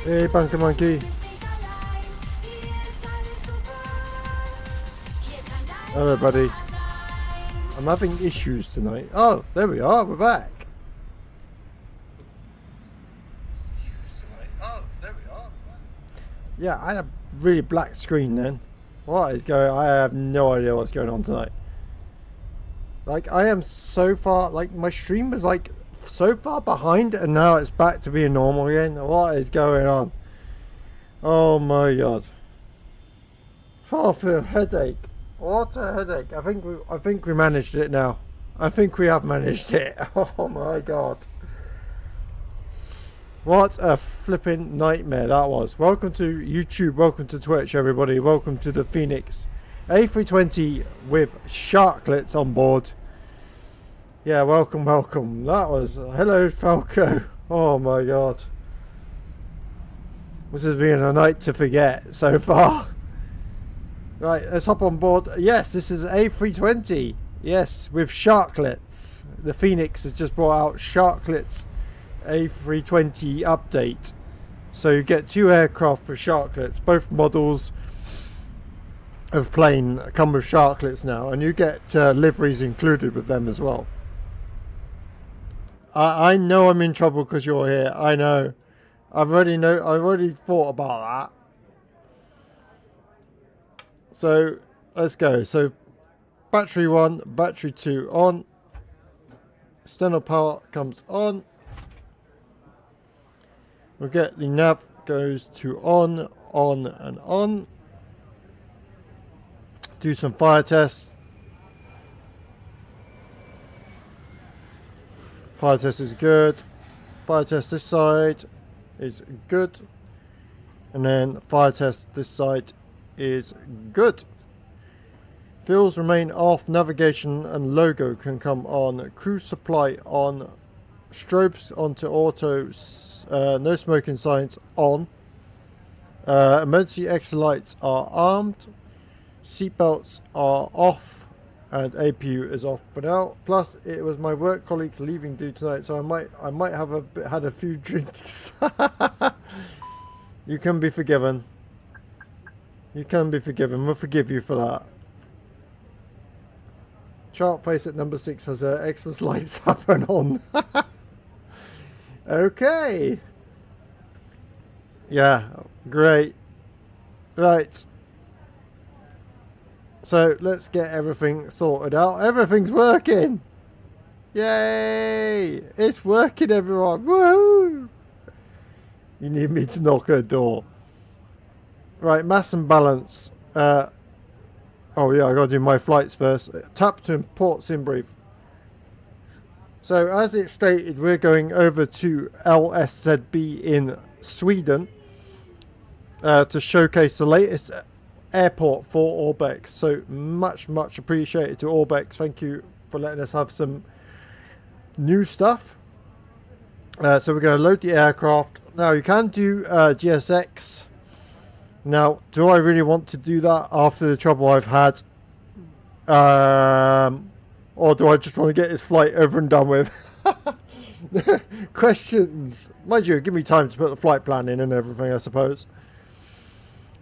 Hey, Bunker Monkey. Hello, buddy. I'm having issues tonight. Oh, there we are. We're back. Yeah, I had a really black screen then. What is going on? I have no idea what's going on tonight. Like, I am so far, like, my stream was like so far behind and now it's back to being normal again. What is going on? Oh my god. Oh, for a headache. What a headache. I think we managed it now. I think we have managed it. Oh my god. What a flipping nightmare that was. Welcome to YouTube, welcome to Twitch everybody, welcome to the Fenix A320 with Sharklets on board. Yeah, welcome. That was, hello Falco. Oh my god. This has been a night to forget so far. Right, let's hop on board. Yes, this is A320. Yes, with Sharklets. The Fenix has just brought out Sharklets A320 update. So you get 2 aircraft for Sharklets. Both models of plane come with Sharklets now, and you get liveries included with them as well. I know I'm in trouble because you're here. I know. I've already thought about that. So let's go. So battery 1, battery 2 on. External power comes on. We'll get the nav goes to on, and on. Do some fire tests. Fire test is good. Fire test this side is good. And then fire test this side is good. Fuels remain off. Navigation and logo can come on. Cruise supply on. Strobes onto auto. No smoking signs on. Emergency exit lights are armed. Seatbelts are off. And APU is off for now. Plus, it was my work colleagues leaving due tonight, so I might have had a few drinks. You can be forgiven. You can be forgiven. We'll forgive you for that. Chart face at number 6 has Xmas lights up and on. Okay. Yeah, great. Right. So let's get everything sorted out. Everything's working. Yay! It's working, everyone. Woohoo! You need me to knock her door. Right, mass and balance. Oh yeah, I gotta do my flights first. Tap to import sim brief. So as it stated, we're going over to LSZB in Sweden to showcase the latest airport for Orbex. So much appreciated to Orbex. Thank you for letting us have some new stuff. So we're going to load the aircraft. Now you can do GSX. Now, do I really want to do that after the trouble I've had? Or do I just want to get this flight over and done with? Questions. Mind you, give me time to put the flight plan in and everything, I suppose.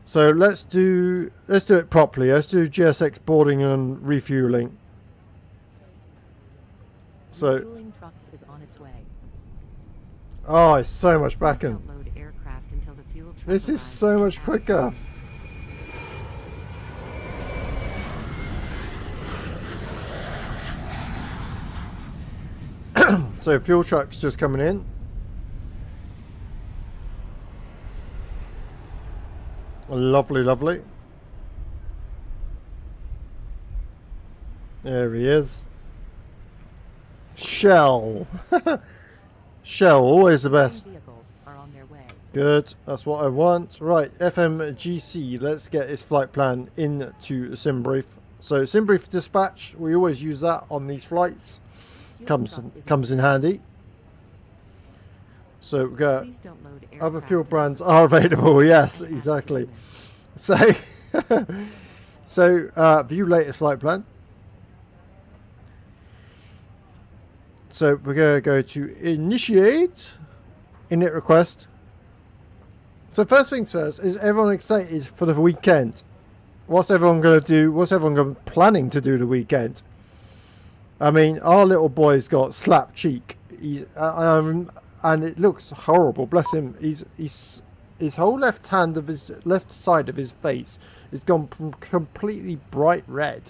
So let's do it properly. Let's do GSX boarding and refueling. So refueling truck is on its way. Oh, it's so much back-end. Don't load aircraft until the fuel truck This is arrives so much quicker. So fuel truck's just coming in. Lovely, lovely. There he is. Shell. Shell, always the best. Vehicles are on their way. Good, that's what I want. Right, FMGC, let's get this flight plan into SimBrief. So SimBrief dispatch, we always use that on these flights. Comes in handy. So we got other fuel brands are available. Yes, exactly. So, view latest flight plan. So we're going to go to initiate, init request, So first things first, is everyone excited for the weekend? What's everyone going to do? What's everyone planning to do the weekend? I mean, our little boy's got slap cheek. And it looks horrible. Bless him. His whole left left side of his face has gone completely bright red,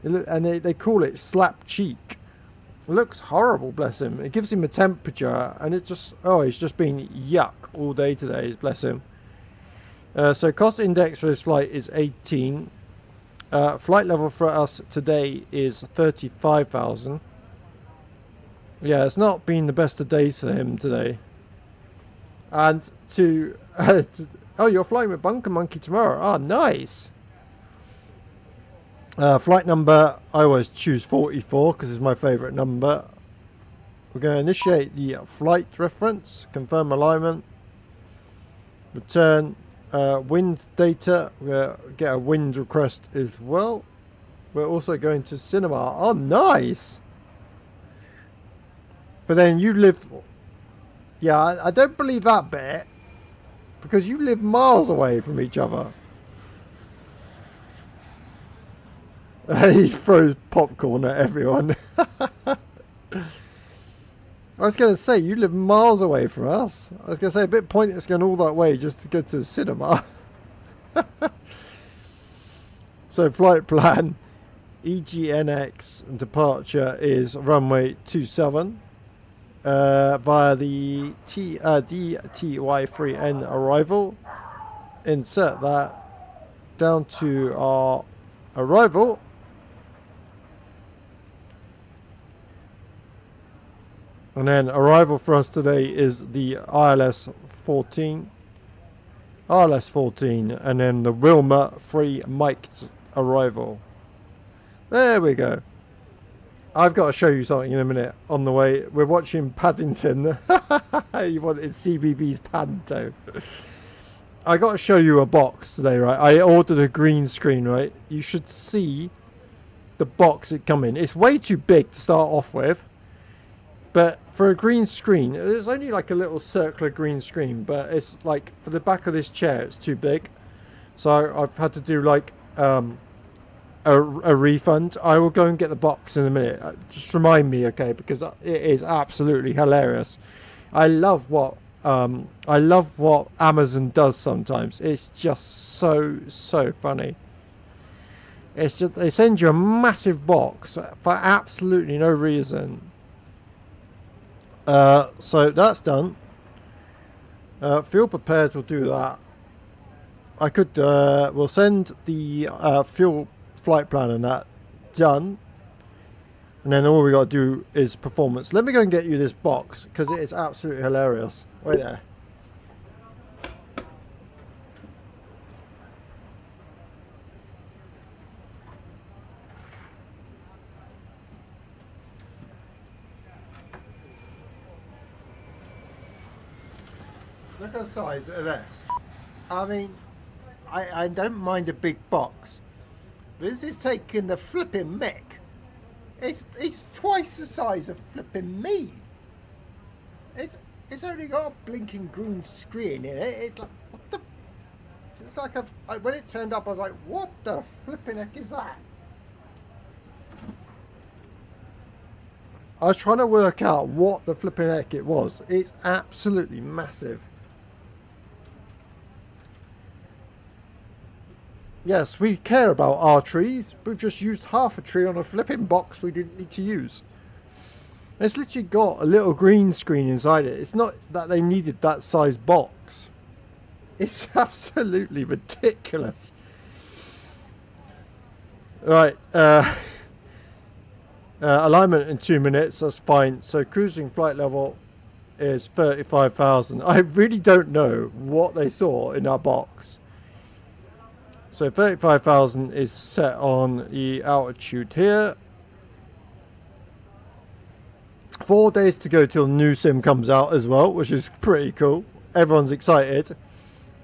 and they call it slap cheek. It looks horrible. Bless him. It gives him a temperature, and he's just been yuck all day today. Bless him. So cost index for this flight is 18. Flight level for us today is 35,000. Yeah, it's not been the best of days for him today. And oh, you're flying with Bunker Monkey tomorrow. Oh, nice. Flight number, I always choose 44 because it's my favourite number. We're going to initiate the flight reference, confirm alignment, return wind data. We'll get a wind request as well. We're also going to cinema. Oh, nice. But then you live... Yeah, I don't believe that bit. Because you live miles away from each other. He throws popcorn at everyone. I was going to say, you live miles away from us. I was going to say, a bit pointless going all that way just to go to the cinema. So, flight plan. EGNX departure is runway 27. Via the DTY3N arrival. Insert that down to our arrival. And then arrival for us today is the ILS 14. ILS 14, and then the Wilma 3 mic'd arrival. There we go. I've got to show you something in a minute on the way. We're watching Paddington. You wanted CBBS Panto. I got to show you a box today, right? I ordered a green screen, right? You should see the box it come in. It's way too big to start off with. But for a green screen, it's only like a little circular green screen. But it's like, for the back of this chair, it's too big. So I've had to do like... a refund. I will go and get the box in a minute. Just remind me, okay? Because it is absolutely hilarious. I love what Amazon does sometimes. It's just so funny. It's just they send you a massive box for absolutely no reason. So that's done. Feel prepared. We'll do that. I could. We'll send the fuel flight plan and that done, and then all we got to do is performance. Let me go and get you this box because it is absolutely hilarious. Wait there. Look at the size of this. I mean, I don't mind a big box. This is taking the flipping mick. It's twice the size of flipping me. It's only got a blinking green screen in it. It's like, what the? It's like when it turned up, I was like, what the flipping heck is that? I was trying to work out what the flipping heck it was. It's absolutely massive. Yes, we care about our trees. We've just used half a tree on a flipping box we didn't need to use. It's literally got a little green screen inside it. It's not that they needed that size box. It's absolutely ridiculous. Right. Alignment in 2 minutes. That's fine. So cruising flight level is 35,000. I really don't know what they saw in our box. So 35,000 is set on the altitude here. 4 days to go till new sim comes out as well, which is pretty cool. Everyone's excited.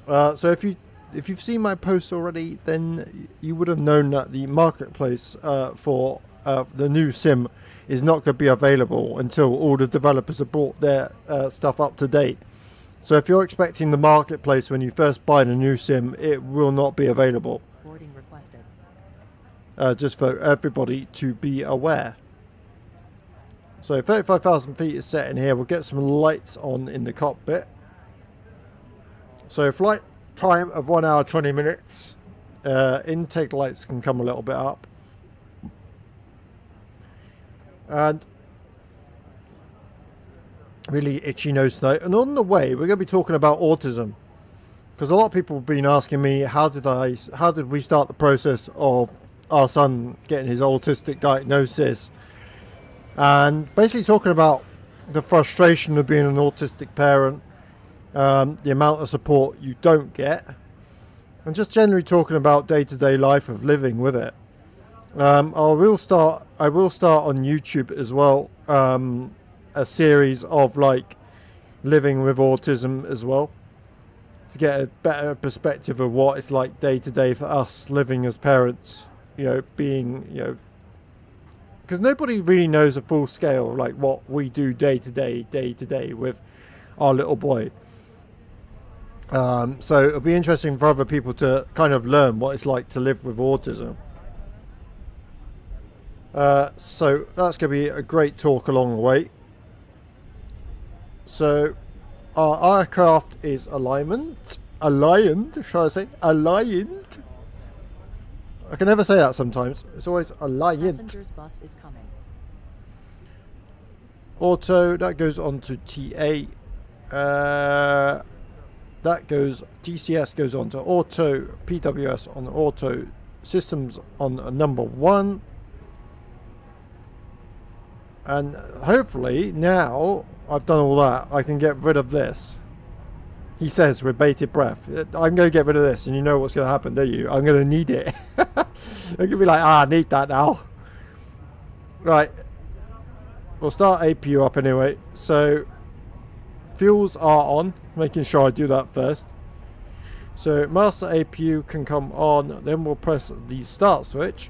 So if you've seen my posts already, then you would have known that the marketplace for the new sim is not going to be available until all the developers have brought their stuff up to date. So if you're expecting the marketplace when you first buy the new sim, it will not be available. Boarding requested. Just for everybody to be aware. So 35,000 feet is set in here. We'll get some lights on in the cockpit. So flight time of 1 hour 20 minutes. Intake lights can come a little bit up. And really itchy nose tonight. And on the way, we're going to be talking about autism. Because a lot of people have been asking me, how did we start the process of our son getting his autistic diagnosis? And basically talking about the frustration of being an autistic parent, the amount of support you don't get, and just generally talking about day-to-day life of living with it. I will start on YouTube as well, a series of like living with autism as well, to get a better perspective of what it's like day to day for us living as parents, being, because nobody really knows a full scale of like what we do day to day with our little boy. So it'll be interesting for other people to kind of learn what it's like to live with autism. So that's going to be a great talk along the way. So our aircraft is aligned, shall I say? Aligned. I can never say that sometimes. It's always aligned. Passenger's bus is coming. Auto, that goes on to TA. That goes, DCS goes on to auto, PWS on auto, systems on number 1. And hopefully now I've done all that, I can get rid of this. He says with bated breath, I'm going to get rid of this, and you know what's going to happen, don't you? I'm going to need it. I'm going to be like, I need that now. Right. We'll start APU up anyway. So fuels are on, making sure I do that first. So master APU can come on, then we'll press the start switch.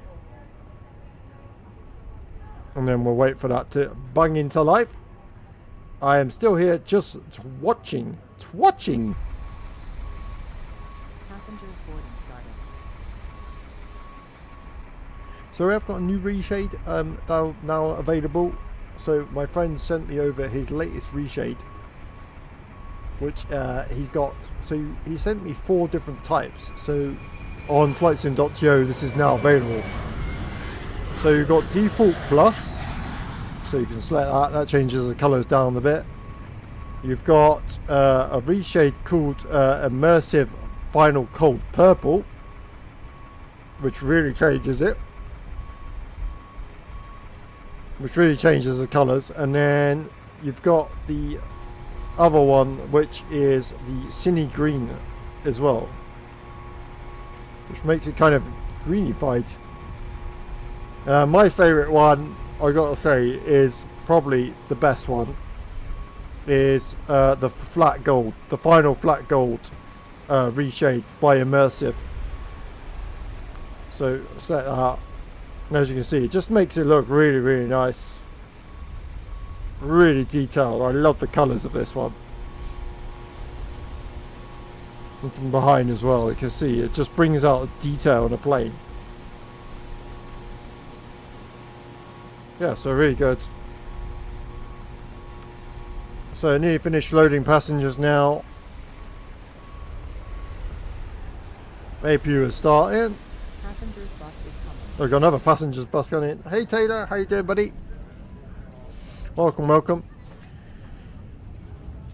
And then we'll wait for that to bung into life. I am still here just watching. Passenger's boarding started. So I've got a new reshade now available. So my friend sent me over his latest reshade, which he's got. So he sent me 4 different types. So on flightsim.to this is now available. So you've got default plus, so you can select that changes the colours down a bit. You've got a reshade called immersive final cold purple, which really changes it, which really changes the colours. And then you've got the other one, which is the cine green as well, which makes it kind of greenified. My favourite one, I gotta say, is probably the best one, is the flat gold, the final flat gold reshade by Immersive. So set that up, and as you can see, it just makes it look really, really nice, really detailed. I love the colours of this one, and from behind as well, you can see it just brings out the detail in a plane. Yeah, so really good. So nearly finished loading passengers now. APU is starting. Passenger's bus is coming. We've got another passenger's bus coming in. Hey Taylor, how you doing, buddy? Welcome, welcome.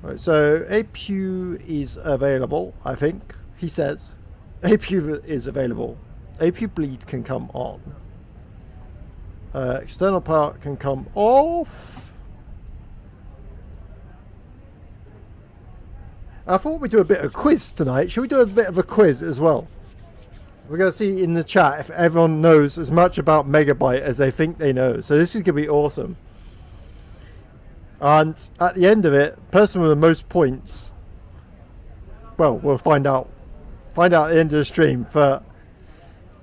Right, so APU is available, I think. He says APU is available. APU bleed can come on. External power can come off. I thought we'd do a bit of quiz tonight. Should we do a bit of a quiz as well? We're going to see in the chat if everyone knows as much about Megabyte as they think they know. So this is going to be awesome. And at the end of it, person with the most points, well, we'll find out at the end of the stream for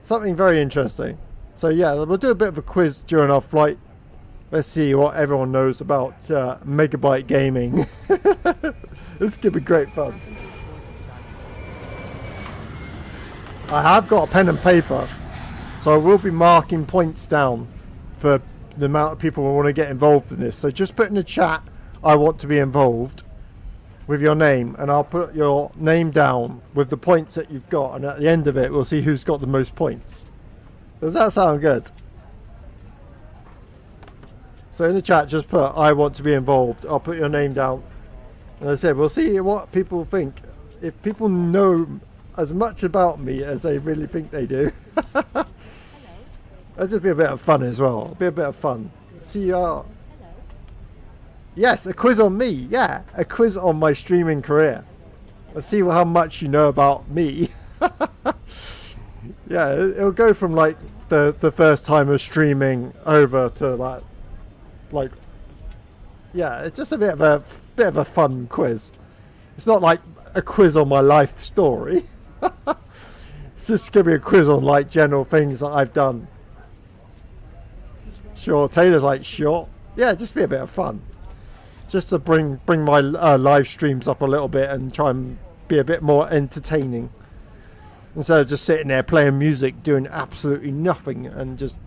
something very interesting. So yeah, we'll do a bit of a quiz during our flight. Let's see what everyone knows about Megabyte Gaming. This could be great fun. Passengers boarding started. I have got a pen and paper, so I will be marking points down for the amount of people who want to get involved in this. So just put in the chat, I want to be involved, with your name, and I'll put your name down with the points that you've got, and at the end of it we'll see who's got the most points. Does that sound good? So in the chat just put I want to be involved. I'll put your name down, and as I said, we'll see what people think. If people know as much about me as they really think they do. That'll just be a bit of fun as well. It'll be a bit of fun. See yes, a quiz on me. Yeah, a quiz on my streaming career. Let's see how much you know about me. Yeah, it'll go from like the first time of streaming over to like yeah, it's just a bit of a fun quiz. It's not like a quiz on my life story. It's just gonna be a quiz on like general things that I've done. Sure, Taylor's like sure. Yeah, just be a bit of fun. Just to bring my live streams up a little bit and try and be a bit more entertaining. Instead of just sitting there playing music, doing absolutely nothing, and just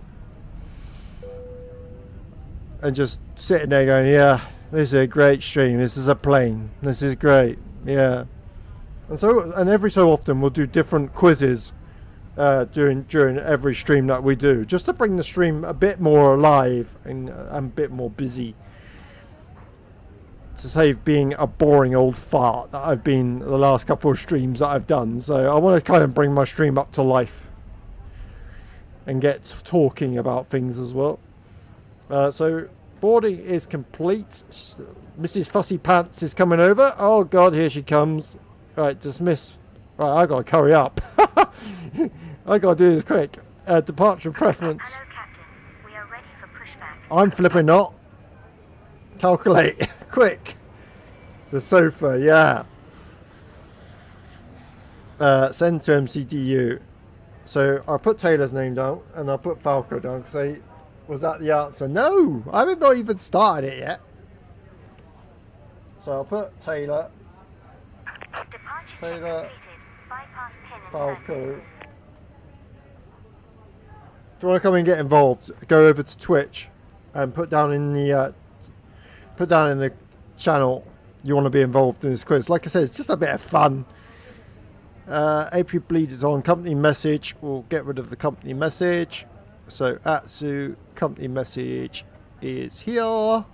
sitting there going, yeah, this is a great stream, this is a plane, this is great, yeah. And every so often we'll do different quizzes during every stream that we do, just to bring the stream a bit more alive and a bit more busy. To save being a boring old fart that I've been the last couple of streams that I've done. So I want to kind of bring my stream up to life and get talking about things as well. So boarding is complete. Mrs. Fussy Pants is coming over. Oh god, here she comes. Right, dismiss. Right, I gotta hurry up. I gotta do this quick. Departure preference. Hello, Captain. We are ready for pushback. I'm flipping not. Calculate. Quick. The sofa, yeah. Send to MCDU. So I'll put Taylor's name down, and I'll put Falco down, because was that the answer? No! I haven't not even started it yet. So I'll put Taylor. Departure check Taylor. completed. Bypass pin Falco. inserted. If you want to come and get involved, go over to Twitch and put down in the channel you want to be involved in this quiz. Like I said, it's just a bit of fun. AP Bleed is on. Company message, we'll get rid of the company message. So Atsu company message is here. Locking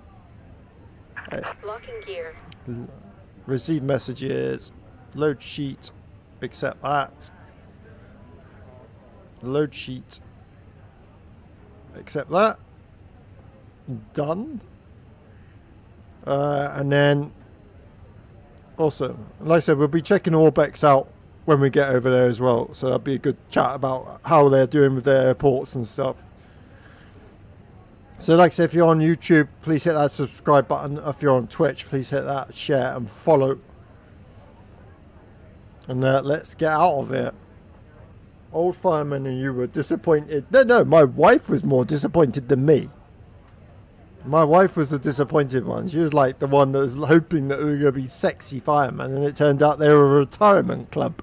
gear. Receive messages, load sheet, accept that. Load sheet, accept that. Done. And then also, like I said, we'll be checking Orbex out when we get over there as well, so that'll be a good chat about how they're doing with their airports and stuff. So like I said, if you're on YouTube, please hit that subscribe button. If you're on Twitch, please hit that share and follow. And let's get out of it. Old fireman and you were disappointed. No, my wife was more disappointed than me. My wife was the disappointed one. She was like the one that was hoping that we were going to be sexy firemen, and it turned out they were a retirement club.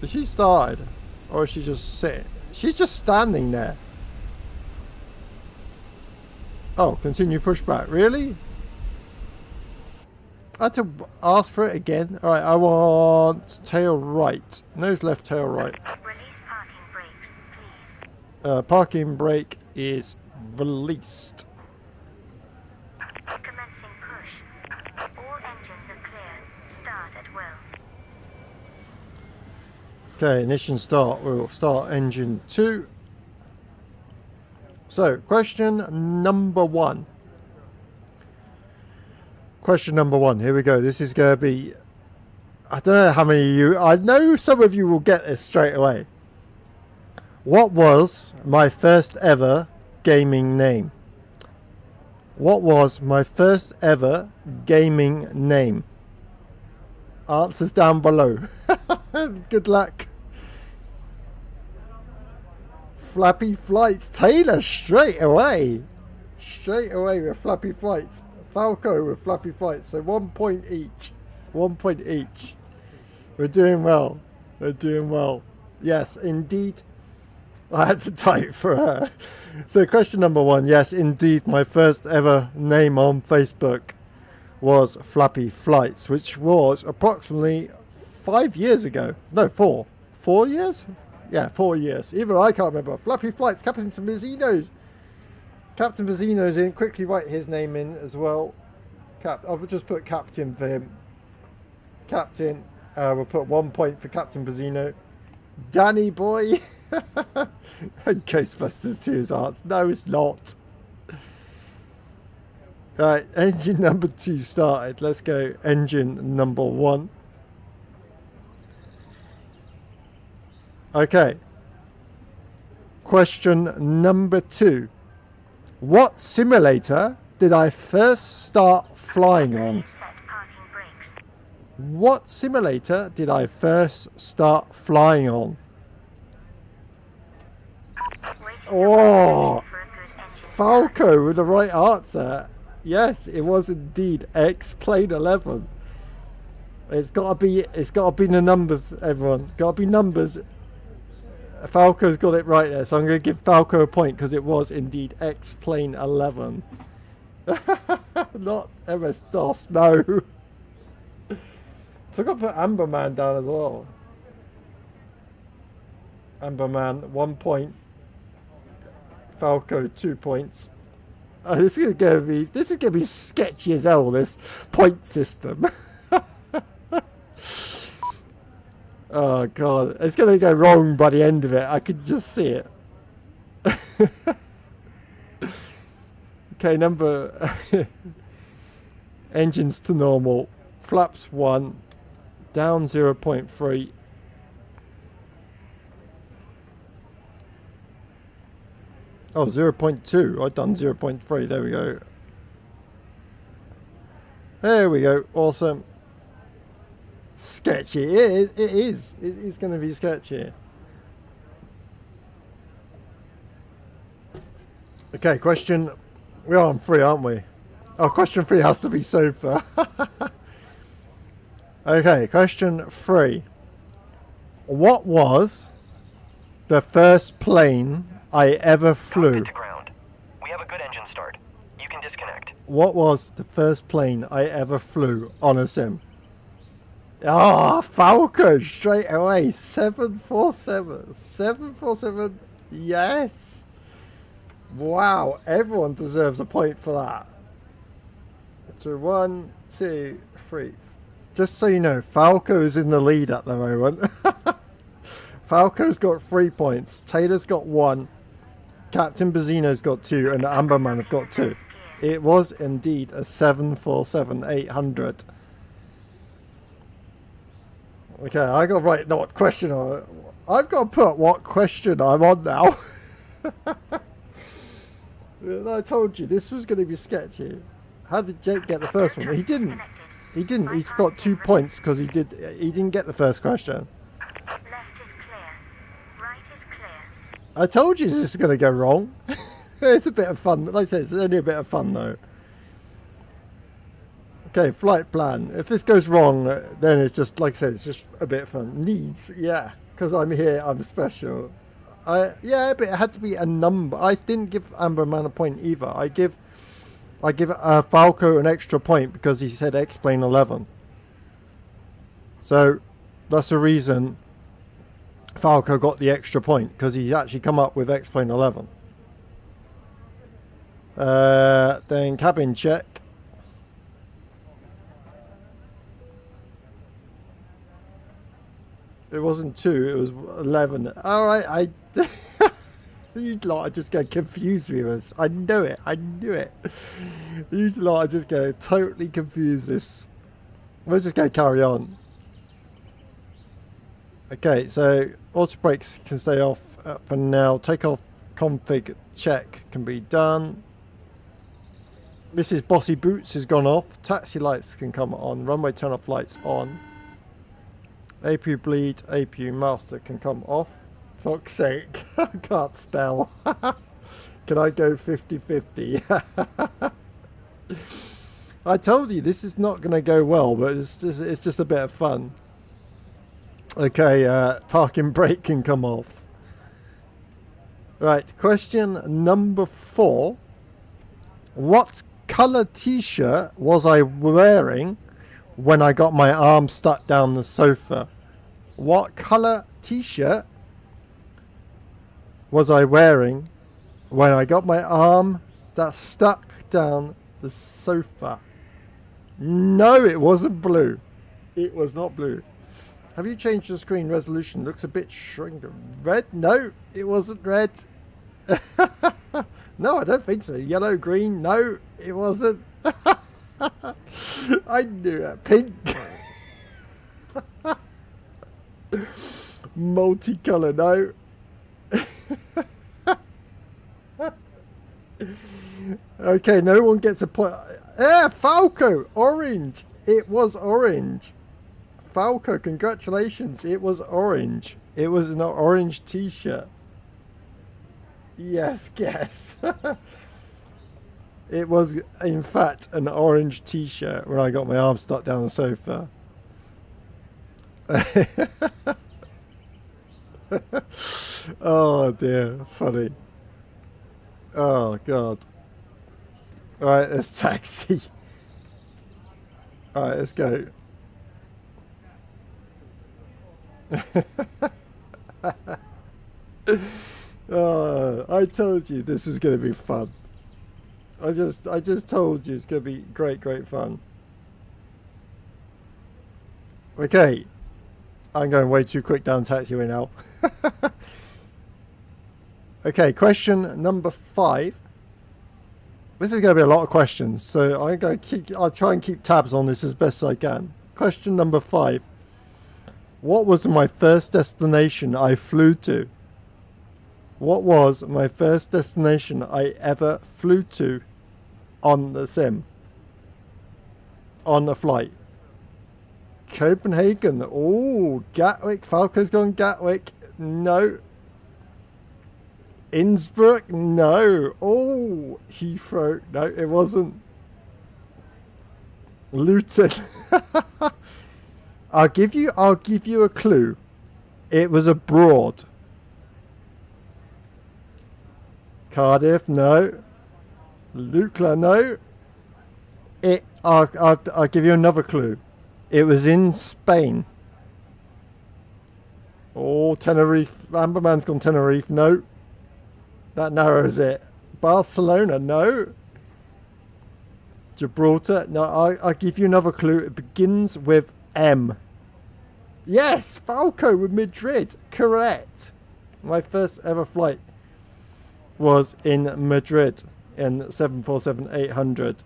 Has she started? Or is she just sitting? She's just standing there. Oh, continue pushback. Really? I had to ask for it again. Alright, I want tail right. Nose left, tail right. Release parking brakes, please. Parking brake is released. Commencing push. All engines are clear. Start at will. Okay, ignition start. We'll start engine 2. So, question number 1. Question number 1. Here we go. This is going to be... I don't know how many of you... I know some of you will get this straight away. What was my first ever gaming name? What was my first ever gaming name? Answers down below. Good luck. Flappy Flights. Taylor straight away. Straight away with Flappy Flights. Falco with Flappy Flights. So 1 point each. 1 point each. We're doing well. We're doing well. Yes, indeed. I had to type for her. So question number 1. Yes, indeed. My first ever name on Facebook was Flappy Flights, which was approximately 5 years ago. No, 4. 4 years? Yeah, 4 years. Even I can't remember. Flappy Flights, Captain Mazzino's. Captain Mazzino's in. Quickly write his name in as well. I'll just put Captain for him. Captain. We'll put 1 point for Captain Mazzino. Danny boy. And Ghostbusters 2's answer. No, it's not. Right, engine number 2 started. Let's go engine number 1. Okay. Question number 2. What simulator did I first start flying on? Set parking brakes. What simulator did I first start flying on? Waiting Oh, for a good engine Falco with the right answer. Yes, it was indeed X-Plane 11. It's gotta be the numbers, everyone. Gotta be numbers. Falco's got it right there, so I'm gonna give Falco a point because it was indeed X-Plane 11. Not MS-DOS, no. So I've got to put Amberman down as well. Amberman, 1 point. Falco, 2 points. Oh, this is gonna be sketchy as hell, this point system. Oh god, it's gonna go wrong by the end of it. I could just see it. Okay, number engines to normal, flaps 1, down 0.3. Oh, 0.2. I've done 0.3. There we go. There we go. Awesome. Sketchy. It is. It is going to be sketchy. Okay, question. We are on 3, aren't we? Oh, question 3 has to be sofa. Okay, question 3. What was the first plane I ever flew? To ground. We have a good engine start. You can disconnect. What was the first plane I ever flew on a sim? Ah, Falcon straight away. 747. 747. Yes. Wow, everyone deserves a point for that. So 1, 2, 3. Just so you know, Falco is in the lead at the moment. Falco's got 3 points. Taylor's got 1. Captain Bazzino's got 2, and Amberman have got 2. It was indeed a 747-800. Okay, I got to write what question I've got to put what question I'm on now. I told you this was going to be sketchy. How did Jake get the first one? He didn't. He didn't. He's got 2 points because he didn't get the first question. Left is clear. Right is clear. I told you this is going to go wrong. It's a bit of fun. Like I said, it's only a bit of fun though. Okay, flight plan. If this goes wrong, then it's just, like I said, it's just a bit of fun. Needs, yeah. Because I'm here, I'm special. Yeah, but it had to be a number. I didn't give Amberman a point either. I give Falco an extra point because he said X-Plane 11. So that's the reason Falco got the extra point, because he actually come up with X-Plane 11. Then cabin check. It wasn't 2, it was 11. Alright, you lot are just going to confuse me with this. I knew it. You lot are just going to totally confuse this. We're just going to carry on. Okay, so auto brakes can stay off for now. Takeoff config check can be done. Mrs. Bossy Boots has gone off. Taxi lights can come on. Runway turn off lights on. APU bleed, APU master can come off. Fuck's sake, I can't spell. Can I go 50-50? I told you this is not going to go well, but it's just a bit of fun. Okay, parking brake can come off. Right, question number 4. What colour t-shirt was I wearing when I got my arm stuck down the sofa? What colour t-shirt was I wearing when I got my arm that stuck down the sofa? No, it wasn't blue. It was not blue. Have you changed the screen resolution? Looks a bit shrunk. Red? No, it wasn't red. No, I don't think so. Yellow, green? No, it wasn't. I knew it. Pink. Multicolour? No. Okay, no one gets a point. Falco, orange. It was orange. Falco, congratulations. It was orange. It was an orange t-shirt. Yes, guess. It was, in fact, an orange t-shirt when I got my arm stuck down the sofa. Oh dear, funny. Oh god. Alright, let's taxi. Alright, let's go. Oh, I told you this is going to be fun. I just told you it's going to be great fun. Okay. I'm going way too quick down taxiway now. Okay, question number 5. This is going to be a lot of questions, so I'll try and keep tabs on this as best I can. Question number 5. What was my first destination I flew to? What was my first destination I ever flew to on the sim? On the flight? Copenhagen. Oh, Gatwick. Falco's gone Gatwick. No. Innsbruck. No. Oh, Heathrow. No, it wasn't. Luton. I'll give you a clue. It was abroad. Cardiff, no. Lucla, no. I'll give you another clue. It was in Spain. Oh, Tenerife. Amberman's gone Tenerife, no. That narrows it. Barcelona, no. Gibraltar, no. I'll give you another clue. It begins with M. Yes, Falco with Madrid. Correct. My first ever flight was in Madrid in 747-800.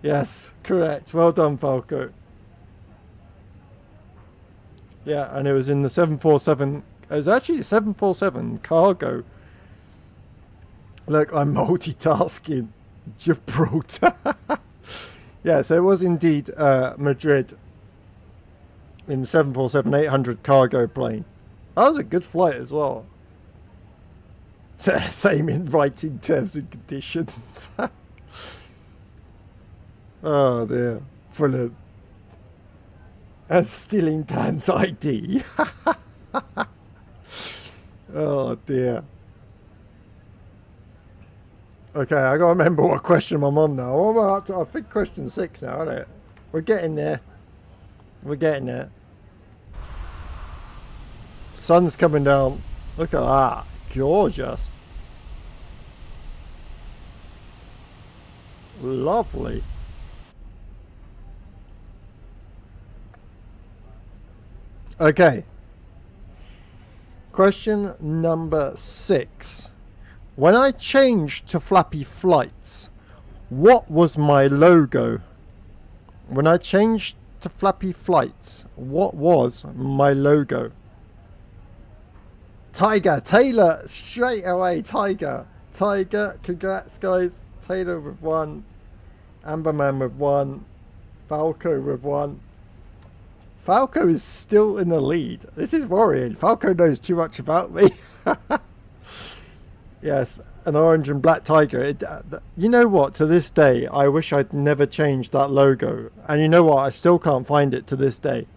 Yes, correct. Well done, Falco. Yeah, and it was in the 747. It was actually a 747 cargo. Look, I'm multitasking. Gibraltar. Yeah, so it was indeed Madrid in the 747-800 cargo plane. That was a good flight as well. Same in writing terms and conditions. Oh dear. Brilliant. And stealing Dan's ID. Oh dear. Okay, I gotta remember what question I'm on now. I'm up to, I think question 6 now, isn't it? We're getting there. We're getting there. Sun's coming down. Look at that. Gorgeous. Lovely. Okay. Question number 6. When I changed to Flappy Flights, what was my logo? When I changed to Flappy Flights, what was my logo? Tiger, Taylor, straight away, Tiger. Tiger, congrats guys. Taylor with 1. Amberman with 1. Falco with 1. Falco is still in the lead. This is worrying. Falco knows too much about me. Yes, an orange and black tiger. You know what? To this day, I wish I'd never changed that logo. And you know what? I still can't find it to this day.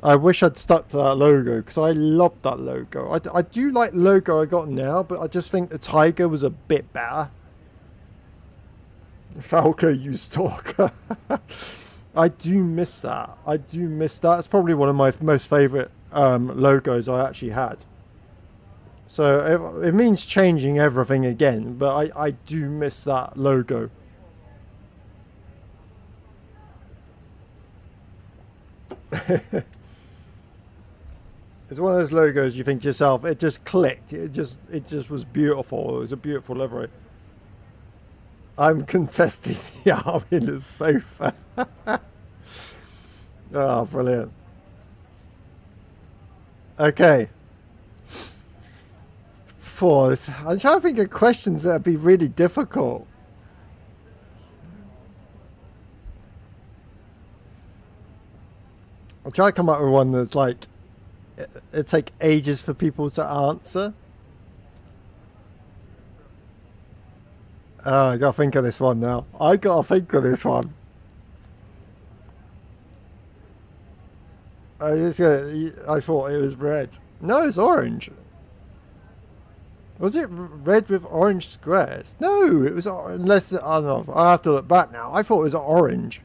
I wish I'd stuck to that logo because I love that logo. I do like the logo I got now, but I just think the tiger was a bit better. Falco, you stalker. I do miss that. I do miss that. It's probably one of my most favourite logos I actually had. So it means changing everything again, but I do miss that logo. It's one of those logos you think to yourself, it just clicked. It just was beautiful. It was a beautiful livery. I'm contesting the army in the sofa. Oh, brilliant. Okay. I'm trying to think of questions that would be really difficult. I'm trying to come up with one that's like, it'd take ages for people to answer. Oh, I gotta think of this one now. I thought it was red. No, it's orange. Was it red with orange squares? No, it was unless I don't know. I have to look back now. I thought it was orange.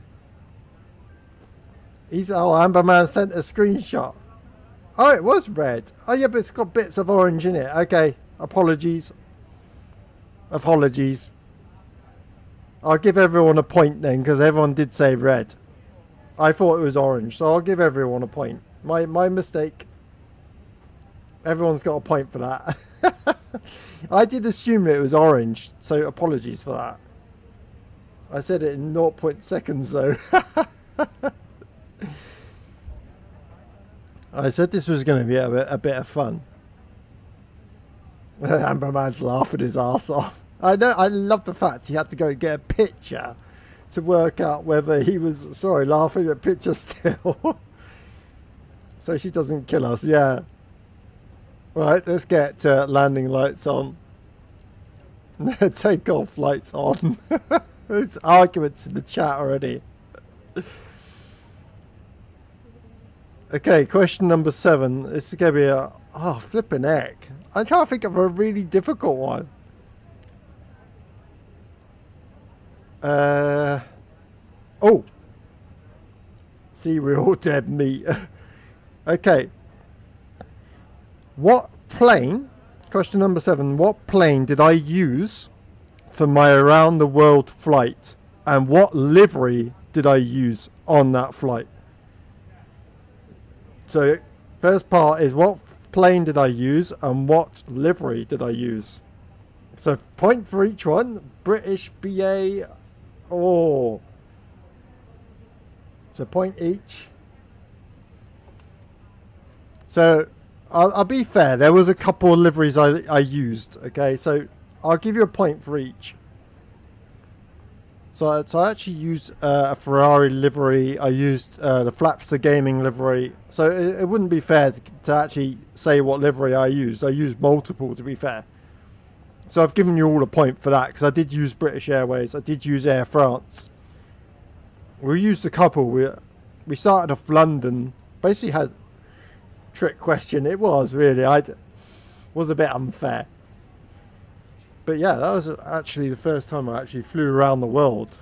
Amber Man sent a screenshot. Oh, it was red. Oh yeah, but it's got bits of orange in it. Okay, apologies. Apologies. I'll give everyone a point then, because everyone did say red. I thought it was orange, so I'll give everyone a point. My mistake. Everyone's got a point for that. I did assume it was orange, so apologies for that. I said it in 0. seconds though. I said this was going to be a bit of fun. Amber Man's laughing his ass off. I know. I love the fact he had to go and get a picture to work out whether he was laughing at picture still. So she doesn't kill us. Yeah. Right. Let's get landing lights on. Takeoff lights on. There's arguments in the chat already. Okay, question number 7. This is going to be a... flipping heck. I'm trying to think of a really difficult one. See, we're all dead meat. Okay. What plane... Question number 7. What plane did I use for my around the world flight? And what livery did I use on that flight? So, first part is what plane did I use and what livery did I use? So, point for each one. British, BA, oh. So, point each. So, I'll be fair. There was a couple of liveries I used. Okay, so I'll give you a point for each. So I actually used a Ferrari livery. I used the Flapster Gaming livery. So it wouldn't be fair to actually say what livery I used. I used multiple, to be fair. So I've given you all a point for that, because I did use British Airways. I did use Air France. We used a couple. We started off London. Basically had... Trick question. It was really. Was a bit unfair. But yeah, that was actually the first time I actually flew around the world.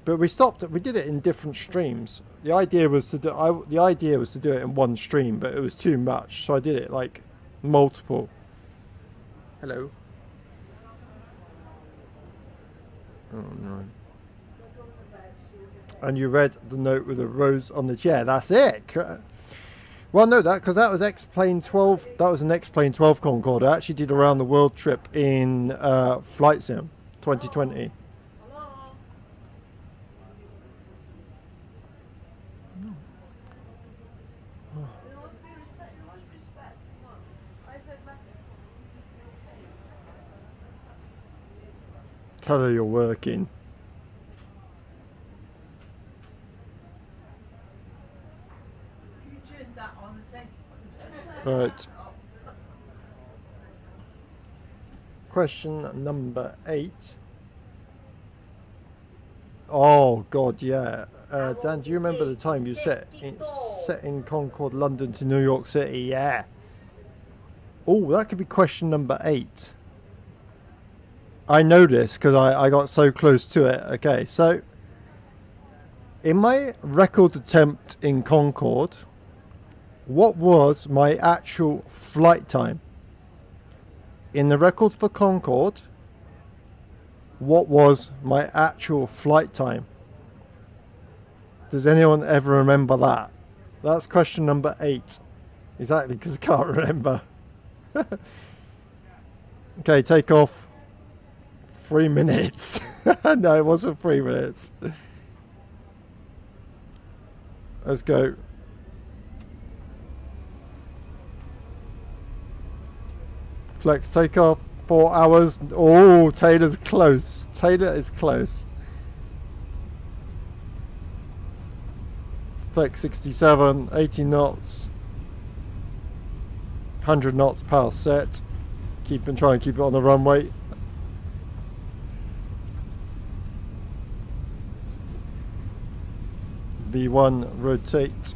But we stopped it. We did it in different streams. The idea was to do it in one stream, but it was too much, so I did it like multiple. Hello. Oh no. And you read the note with a rose on the chair. That's it. Well, no, because that was X-Plane 12. That was an X-Plane 12 Concorde. I actually did a around the world trip in Flight Sim 2020. Tell her you're working. Right. Question number 8. Oh God, yeah. Dan, do you remember the time you set in Concord, London to New York City? Yeah. Oh, that could be question number 8. I know this because I got so close to it. Okay, so in my record attempt in Concord, what was my actual flight time? In the record for Concord, what was my actual flight time? Does anyone ever remember that? That's question number 8. Exactly, because I can't remember. Okay, take off. 3 minutes. No, it wasn't 3 minutes. Let's go. Flex, take off. 4 hours. Oh, Taylor's close. Taylor is close. Flex 67, 80 knots. 100 knots power set. Try and keep it on the runway. V1 rotate.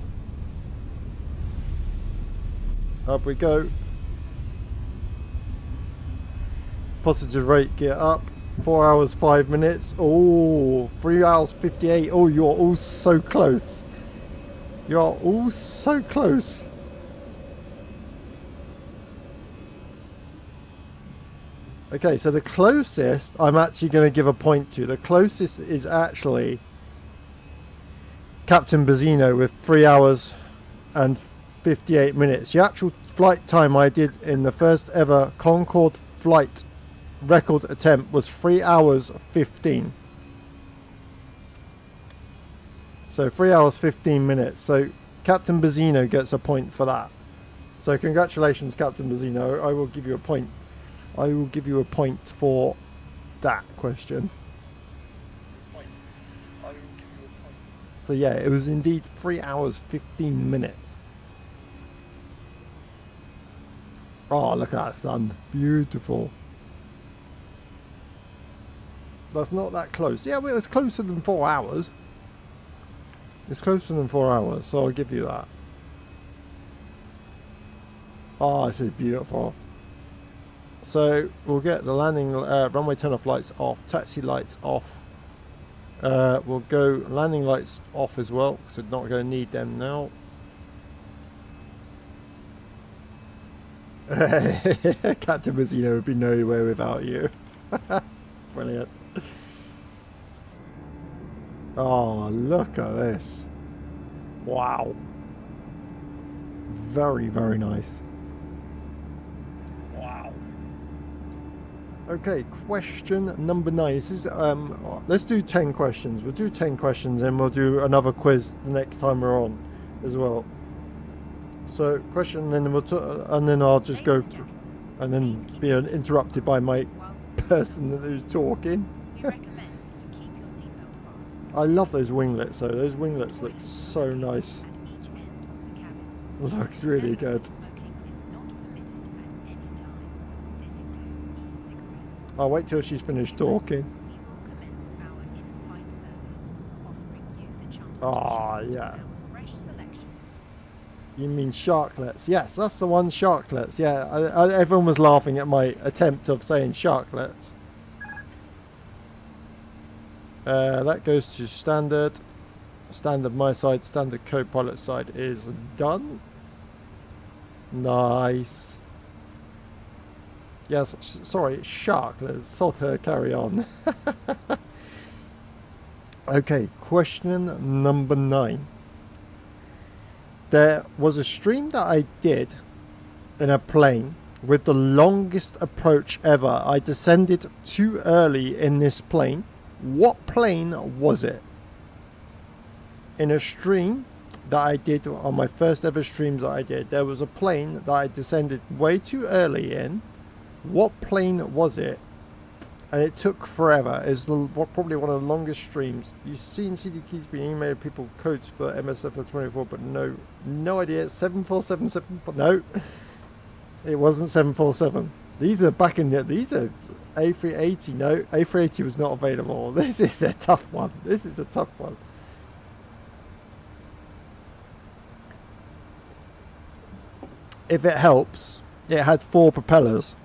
Up we go. Positive rate gear up. 4 hours 5 minutes. Oh, 3 hours 58. Oh, you're all so close. You're all so close. Okay, so the closest I'm actually going to give a point to. The closest is actually Captain Bazzino with 3 hours and 58 minutes. The actual flight time I did in the first ever Concorde flight record attempt was 3 hours 15. So 3 hours 15 minutes. So Captain Bazzino gets a point for that. So congratulations, Captain Bazzino. I will give you a point. I will give you a point for that question. So yeah, it was indeed 3 hours 15 minutes. Oh, look at that sun. Beautiful. That's not that close. Yeah, well, it's closer than 4 hours. It's closer than 4 hours, so I'll give you that. Oh, this is beautiful. So we'll get the landing runway turn-off lights off, taxi lights off. We'll go landing lights off as well, because we're not going to need them now. Captain Bazzino would be nowhere without you. Brilliant. Oh, look at this. Wow. Very, very nice. Wow. Okay, question number 9. This is let's do 10 questions. We'll do 10 questions and we'll do another quiz the next time we're on as well. So question, and then I'll just go through and then be interrupted by my person who's talking. I love those winglets though. Those winglets look so nice. Looks really good. I'll wait till she's finished talking. Ah, yeah. You mean Sharklets? Yes, that's the one, Sharklets. Yeah, everyone was laughing at my attempt of saying Sharklets. That goes to standard. Standard my side, standard co-pilot side is done. Nice. Yes, sorry, Shark. Let's let her carry on. Okay, question number 9. There was a stream that I did in a plane with the longest approach ever. I descended too early in this plane. What plane was it? In a stream that I did on my first ever streams that I did, there was a plane that I descended way too early in. What plane was it? and it took forever. It's probably one of the longest streams. You've seen CD Keys being emailed people codes for MSF24, but no idea. It's 7477, but no, it wasn't 747. These are back in these are A380. No, A380 was not available. This is a tough one. This is a tough one. If it helps, it had 4 propellers.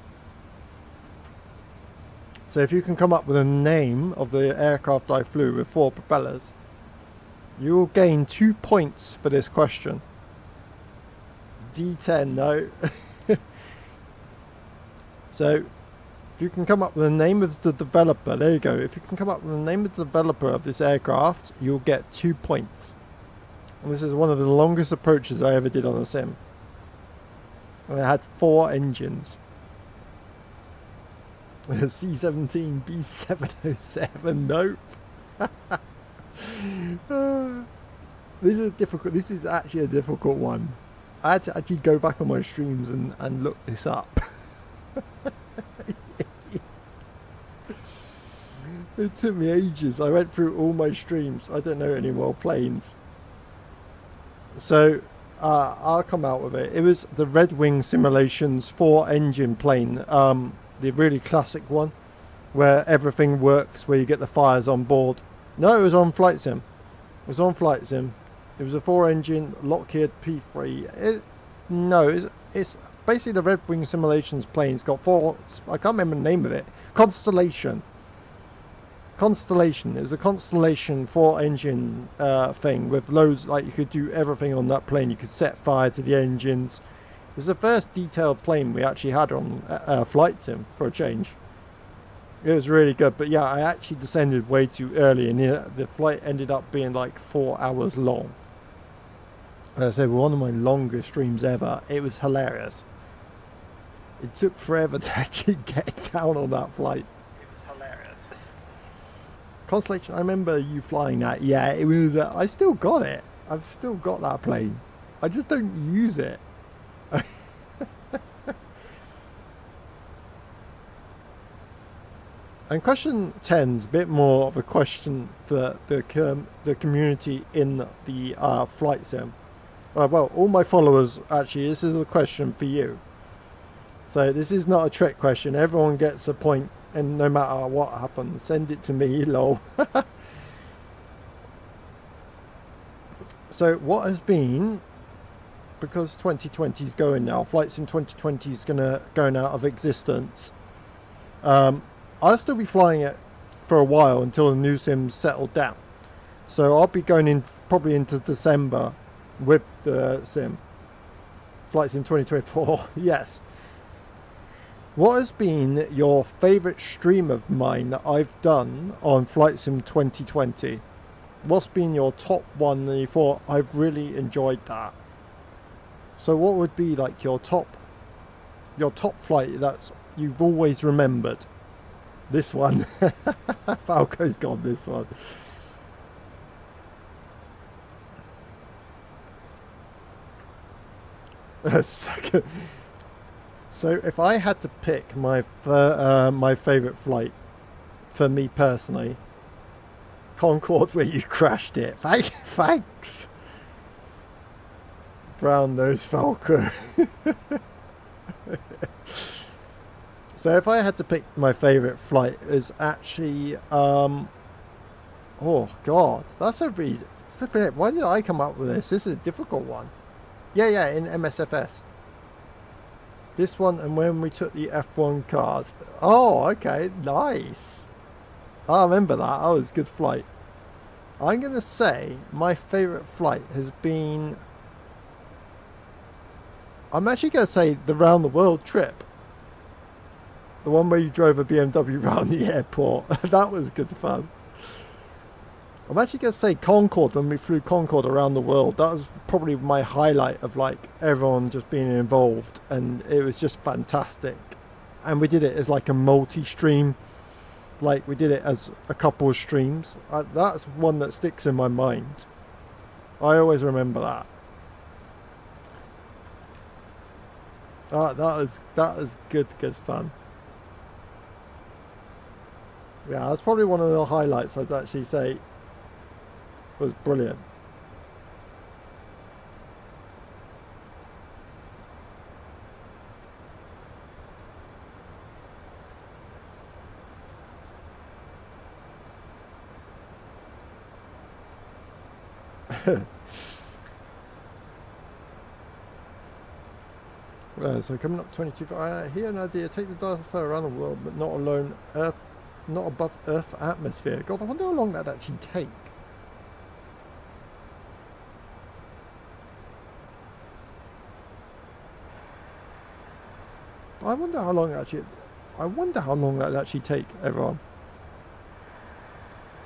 So if you can come up with a name of the aircraft I flew with 4 propellers, you will gain 2 points for this question. D10, no. So if you can come up with the name of the developer, there you go. If you can come up with the name of the developer of this aircraft, you'll get 2 points. And this is one of the longest approaches I ever did on a sim. And it had 4 engines. C-17 B707, nope. This is difficult. This is actually a difficult one. I had to actually go back on my streams and look this up. It took me ages. I went through all my streams. I don't know any more planes. So I'll come out with it. It was the Red Wing Simulations 4-engine plane, the really classic one, where everything works, where you get the fires on board. No, it was on Flight Sim. It was on Flight Sim. It was a 4-engine Lockheed P3. It's basically the Red Wing Simulations plane. It's got 4. I can't remember the name of it. Constellation. It was a Constellation 4-engine thing with loads, like you could do everything on that plane. You could set fire to the engines. It was the first detailed plane we actually had on Flight Sim for a change. It was really good, but yeah, I actually descended way too early, and the flight ended up being like 4 hours long. As I said, one of my longest streams ever. It was hilarious. It took forever to actually get down on that flight. It was hilarious. Constellation, I remember you flying that. Yeah, it was. I still got it. I've still got that plane. I just don't use it. And question 10's a bit more of a question for the community in the Flight Sim. Well, all my followers, actually, this is a question for you. So this is not a trick question. Everyone gets a point, and no matter what happens, send it to me, lol. So what has been, because 2020 is going now, Flight Sim 2020 is going out of existence. I'll still be flying it for a while until the new sims settle down. So I'll be going in probably into December with the sim. Flight Sim 2024, yes. What has been your favourite stream of mine that I've done on Flight Sim 2020? What's been your top one that you thought, I've really enjoyed that? So what would be like your top flight that's you've always remembered? This one. Falco's got this one. So if I had to pick my favourite flight, for me personally, Concorde, where you crashed it. Thanks. Brown nose Falco. So if I had to pick my favourite flight, is actually oh god, that's a read. Why did I come up with this? This is a difficult one. Yeah, in MSFS. This one, and when we took the F1 cars. Oh, okay, nice. I remember that. That was a good flight. I'm going to say my favourite flight has been... I'm actually going to say the round the world trip. The one where you drove a BMW around the airport. That was good fun. I'm actually going to say Concorde, when we flew Concorde around the world. That was probably my highlight of like everyone just being involved, and it was just fantastic. And we did it as like a multi-stream, like we did it as a couple of streams. That's one that sticks in my mind. I always remember that. That was good fun. Yeah, that's probably one of the highlights I'd actually say was brilliant. So coming up 22. Here an idea: take the Dark Star around the world, but not alone Earth, not above Earth atmosphere. God, I wonder how long that'd actually take. I wonder how long that'd actually take, everyone.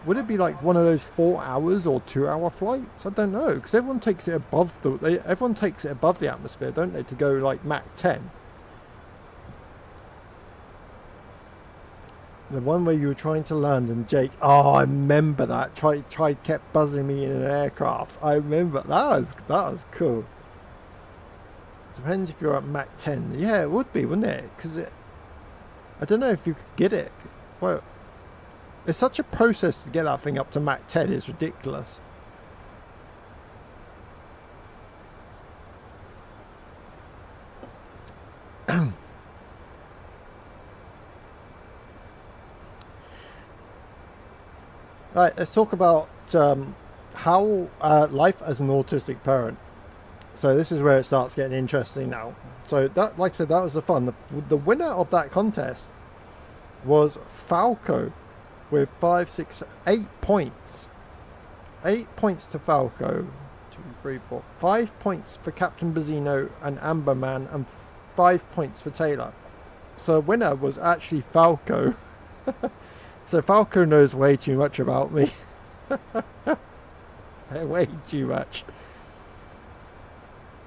Would it be like one of those 4 hours or 2-hour flights? I don't know, because everyone takes it above the atmosphere, don't they, to go like Mach 10. The one where you were trying to land and Jake, oh, I remember that. Kept buzzing me in an aircraft. I remember that was cool. Depends if you're at Mach 10. Yeah, it would be, wouldn't it? Because I don't know if you could get it. Well, it's such a process to get that thing up to Mach 10. It's ridiculous. Right, let's talk about how life as an autistic parent. So this is where it starts getting interesting now. So that, like I said, that was the fun. The winner of that contest was Falco with 8 points. 8 points to Falco. 2, 3, 4. 5 points for Captain Bazzino and Amberman, and 5 points for Taylor. So winner was actually Falco. So Falco knows way too much about me. Way too much.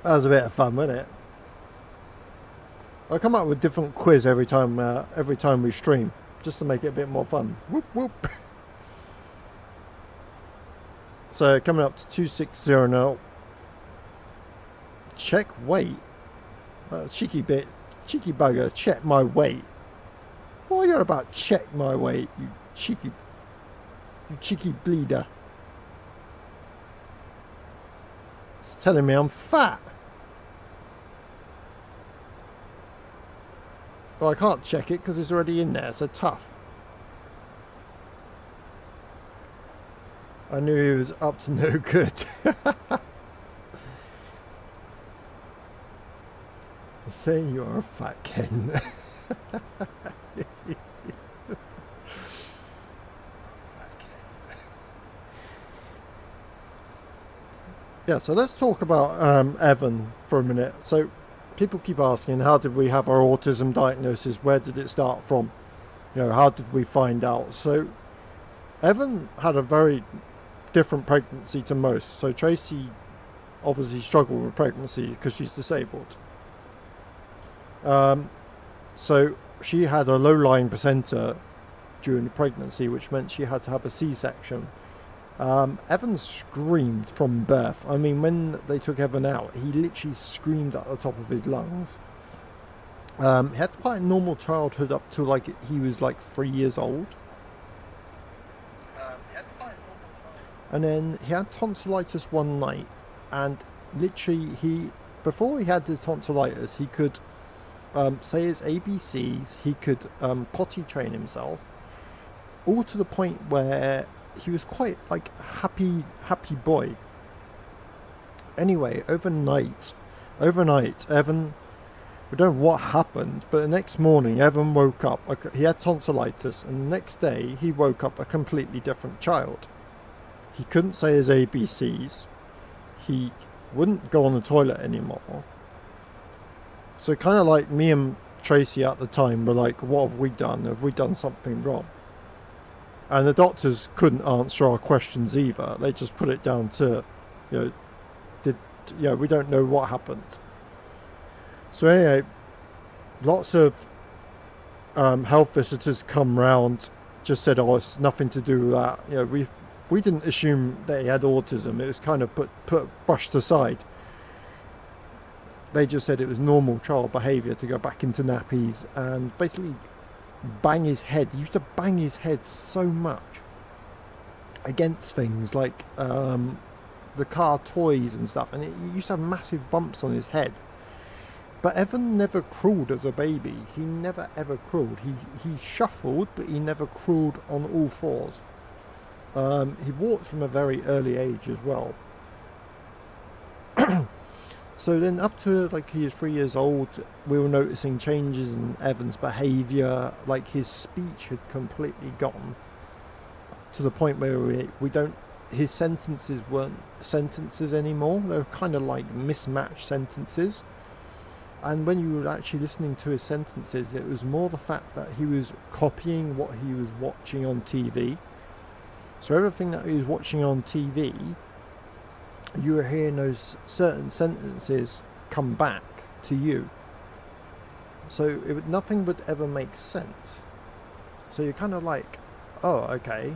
That was a bit of fun, wasn't it? I come up with different quiz every time we stream, just to make it a bit more fun. Whoop whoop. So coming up to 260 now. Check weight. Cheeky bugger. Check my weight. What are you on about? Check my weight, you cheeky bleeder. It's telling me I'm fat. Well, I can't check it because it's already in there, so tough. I knew he was up to no good. Saying you are a fat Ken. Yeah, so let's talk about Evan for a minute. So people keep asking, how did we have our autism diagnosis? Where did it start from? You know, how did we find out? So Evan had a very different pregnancy to most. So Tracy obviously struggled with pregnancy because she's disabled. So she had a low-lying placenta during the pregnancy, which meant she had to have a C-section. Evan screamed from birth. I mean, when they took Evan out, he literally screamed at the top of his lungs. He had quite a normal childhood up to he was 3 years old. And then he had tonsillitis one night, and literally before he had the tonsillitis, he could say his ABCs, he could potty train himself, all to the point where he was quite happy boy. Anyway, overnight Evan, we don't know what happened, but the next morning Evan woke up, he had tonsillitis, and the next day he woke up a completely different child. He couldn't say his ABCs, he wouldn't go on the toilet anymore. So kind of like me and Tracy at the time were like, what have we done? Have we done something wrong? And the doctors couldn't answer our questions either. They just put it down to, we don't know what happened. So anyway, lots of health visitors come round, just said, oh, it's nothing to do with that. We didn't assume that he had autism. It was kind of brushed aside. They just said it was normal child behaviour to go back into nappies, and basically bang his head. He used to bang his head so much against things like the car toys and stuff, and he used to have massive bumps on his head. But Evan never crawled as a baby. He never ever crawled. He shuffled, but he never crawled on all fours. He walked from a very early age as well. So then up to like he was 3 years old, we were noticing changes in Evan's behaviour. Like his speech had completely gone to the point where we don't, his sentences weren't sentences anymore. They were kind of like mismatched sentences. And when you were actually listening to his sentences, it was more the fact that he was copying what he was watching on TV. So everything that he was watching on TV, you were hearing those certain sentences come back to you. So nothing would ever make sense. So you're kind of like, oh, okay.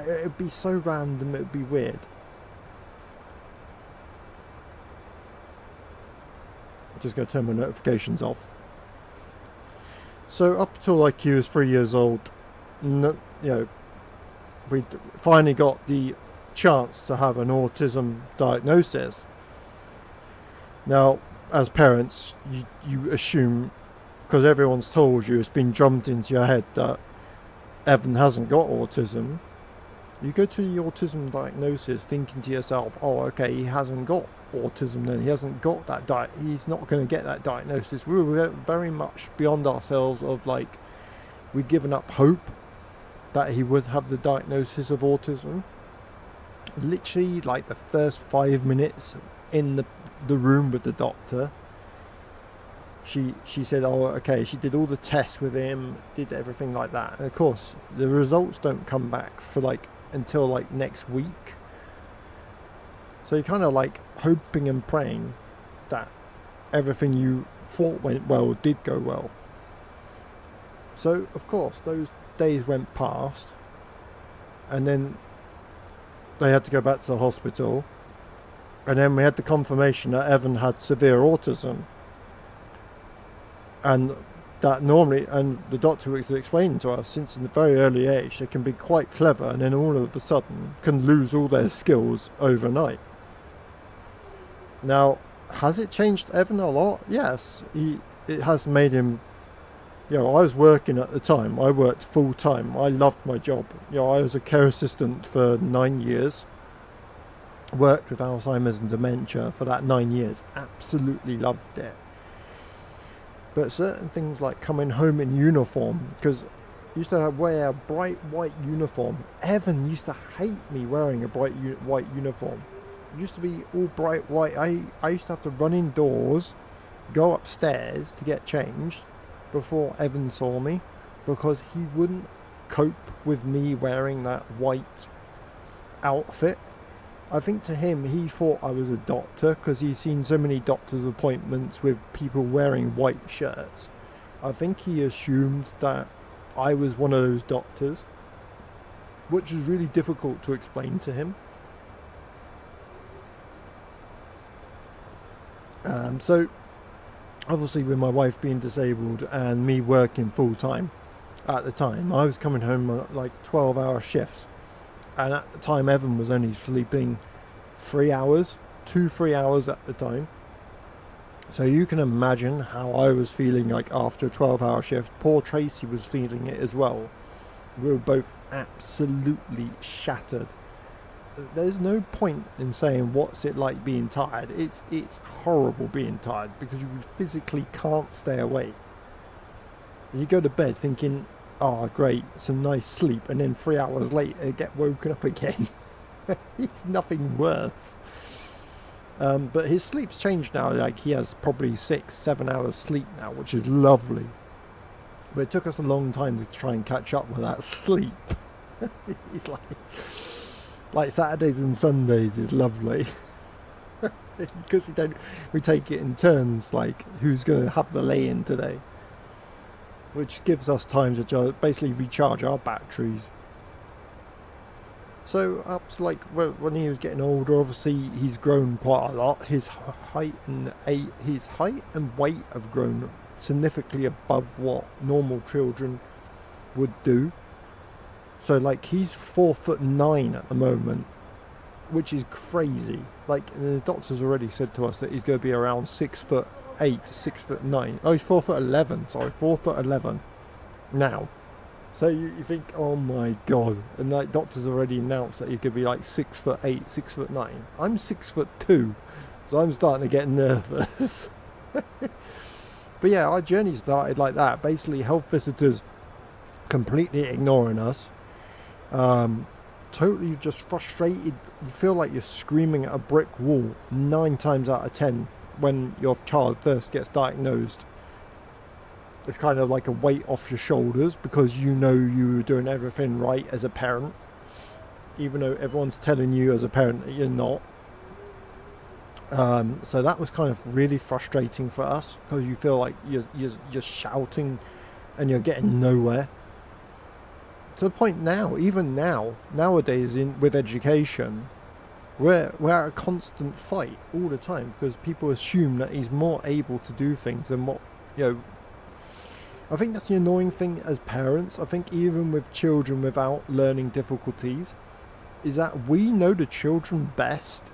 It'd be so random, it'd be weird. Just going to turn my notifications off. So up till like he was 3 years old, you know, we finally got the chance to have an autism diagnosis. Now, as parents, you assume, because everyone's told you, it's been drummed into your head that Evan hasn't got autism. You go to the autism diagnosis thinking to yourself, oh, okay, he hasn't got autism then, he hasn't got that he's not going to get that diagnosis. We were very much beyond ourselves of like, we'd given up hope that he would have the diagnosis of autism. Literally like the first 5 minutes in the room with the doctor, she said, oh, okay, she did all the tests with him, did everything like that, and of course the results don't come back for like until like next week. So you're kind of like hoping and praying that everything you thought went well did go well. So of course those days went past, and then they had to go back to the hospital, and then we had the confirmation that Evan had severe autism, and that normally, and the doctor was explaining to us, since in a very early age they can be quite clever and then all of a sudden can lose all their skills overnight. Now, has it changed Evan a lot? Yes, it has made him, you know, I was working at the time, I worked full time, I loved my job. You know, I was a care assistant for 9 years, worked with Alzheimer's and dementia for that 9 years, absolutely loved it. But certain things like coming home in uniform, because I used to wear a bright white uniform. Evan used to hate me wearing a bright white uniform. It used to be all bright white. I used to have to run indoors, go upstairs to get changed before Evan saw me, because he wouldn't cope with me wearing that white outfit. I think to him, he thought I was a doctor because he's seen so many doctor's appointments with people wearing white shirts. I think he assumed that I was one of those doctors, which was really difficult to explain to him. So obviously with my wife being disabled and me working full time at the time, I was coming home on like 12-hour shifts. And at the time, Evan was only sleeping 3 hours, 2-3 hours at the time. So you can imagine how I was feeling like after a 12-hour shift. Poor Tracy was feeling it as well. We were both absolutely shattered. There's no point in saying what's it like being tired. It's horrible being tired because you physically can't stay awake. You go to bed thinking, oh great, some nice sleep, and then 3 hours later get woken up again. It's nothing worse. But his sleep's changed now. Like he has probably 6-7 hours sleep now, which is lovely. But it took us a long time to try and catch up with that sleep. It's like Saturdays and Sundays is lovely. Because we take it in turns, like who's going to have the lay-in today, which gives us time to basically recharge our batteries. So up to like when he was getting older, obviously he's grown quite a lot. His height and weight have grown significantly above what normal children would do. So like he's 4'9" at the moment, which is crazy. Like the doctors already said to us that he's going to be around 6'8", 6'9". Oh, he's 4'11". Sorry, 4'11" now. So you think, oh my god, and like doctors already announced that he could be like 6'8", 6'9". I'm 6'2", so I'm starting to get nervous. But yeah, our journey started like that. Basically, health visitors completely ignoring us, totally just frustrated. You feel like you're screaming at a brick wall 9 times out of 10 when your child first gets diagnosed. It's kind of like a weight off your shoulders because you know you're doing everything right as a parent, even though everyone's telling you as a parent that you're not. So that was kind of really frustrating for us because you feel like you're shouting and you're getting nowhere. To the point now, even nowadays with education, we're at a constant fight all the time because people assume that he's more able to do things than what, I think that's the annoying thing as parents. I think even with children without learning difficulties, is that we know the children best,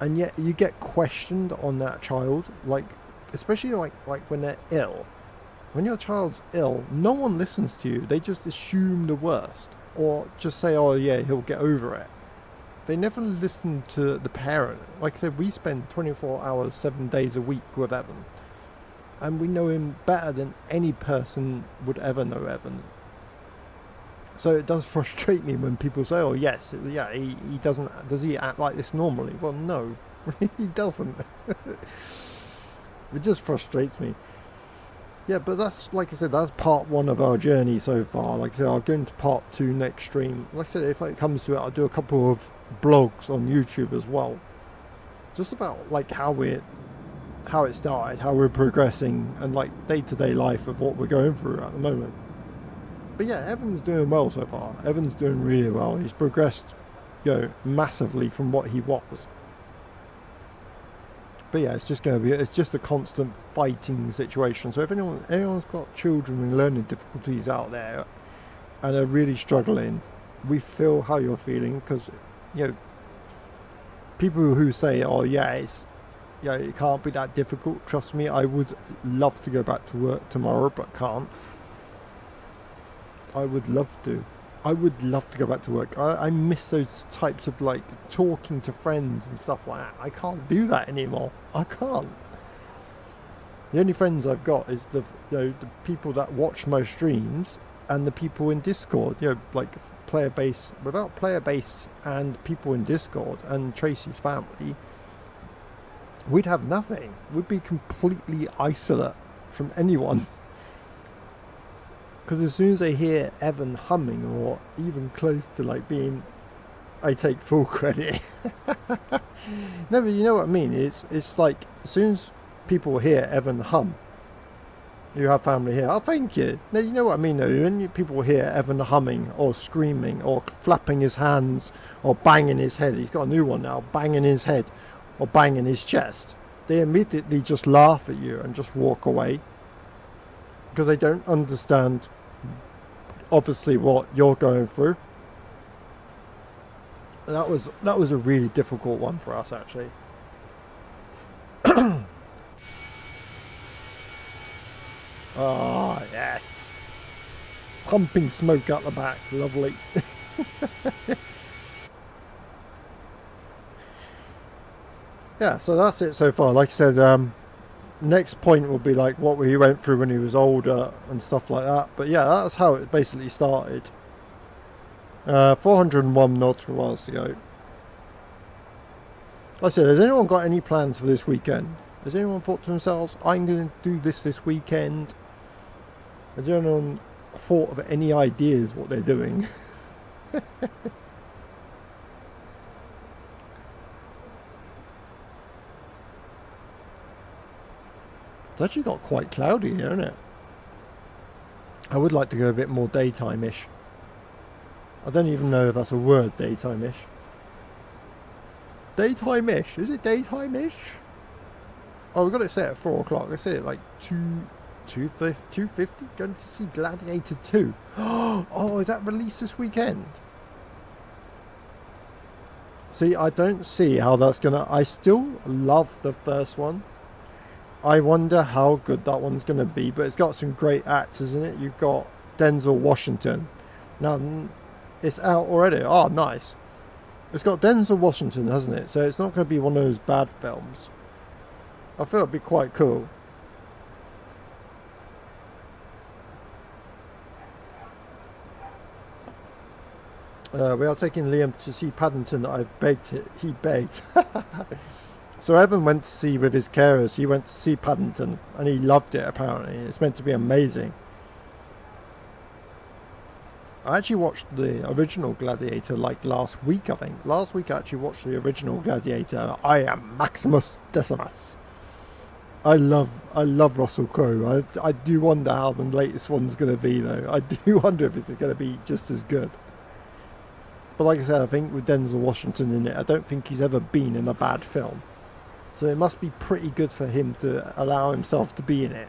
and yet you get questioned on that child, like especially like when they're ill. When your child's ill, no one listens to you. They just assume the worst, or just say, "Oh yeah, he'll get over it." They never listen to the parent. Like I said, we spend 24 hours, 7 days a week with Evan. And we know him better than any person would ever know Evan. So it does frustrate me when people say, "Oh yes, yeah, he doesn't. Does he act like this normally?" Well, no, he doesn't. It just frustrates me. Yeah, but that's, like I said, that's part 1 of our journey so far. Like I said, I'll go into part 2 next stream. Like I said, if it comes to it, I'll do a couple of blogs on YouTube as well, just about like how it started, how we're progressing, and like day-to-day life of what we're going through at the moment. But yeah, Evan's doing well so far. Evan's doing really well. He's progressed, massively from what he was. But yeah, it's just a constant fighting situation. So if anyone's got children with learning difficulties out there and are really struggling, we feel how you're feeling, because people who say, "Oh yeah, it can't be that difficult," trust me, I would love to go back to work tomorrow, but can't. I would love to go back to work. I miss those types of like talking to friends and stuff like that. I can't do that anymore. I can't. The only friends I've got is the people that watch my streams and the people in Discord. Like player base. Without player base and people in Discord and Tracy's family, we'd have nothing. We'd be completely isolate from anyone. Because as soon as I hear Evan humming, or even close to like being, I take full credit. No, but you know what I mean. It's like as soon as people hear Evan hum, you have family here. Oh, thank you. No, you know what I mean though. When people hear Evan humming or screaming or flapping his hands or banging his head, he's got a new one now, banging his head or banging his chest, they immediately just laugh at you and just walk away because they don't understand obviously what you're going through. That was a really difficult one for us, actually. Ah, yes, pumping smoke out the back, lovely. Yeah, so that's it so far. Like I said, next point will be like what he went through when he was older and stuff like that. But yeah, that's how it basically started. 401 nautical miles to go. Like I said, has anyone got any plans for this weekend? Has anyone thought to themselves, I'm going to do this weekend? Has anyone thought of any ideas what they're doing? It's actually got quite cloudy here, isn't it? I would like to go a bit more daytime-ish. I don't even know if that's a word, daytime-ish. Daytime-ish? Is it daytime-ish? Oh, we've got it set at 4 o'clock. Let's set it like 2, 250 going to see Gladiator 2. Oh, is that released this weekend? See, I don't see how that's gonna. I still love the first one. I wonder how good that one's gonna be, but it's got some great actors in it. You've got Denzel Washington. Now it's out already. Oh, nice. It's got Denzel Washington, hasn't it? So it's not going to be one of those bad films. I feel it'd be quite cool. We are taking Liam to see Paddington. I've begged it. He begged. So Evan went to see with his carers. He went to see Paddington and he loved it apparently. It's meant to be amazing. I actually watched the original Gladiator like last week, I think. Last week I actually watched the original Gladiator. I am Maximus Decimus. I love Russell Crowe. I do wonder how the latest one's going to be though. I do wonder if it's going to be just as good. But like I said, I think with Denzel Washington in it, I don't think he's ever been in a bad film. So it must be pretty good for him to allow himself to be in it.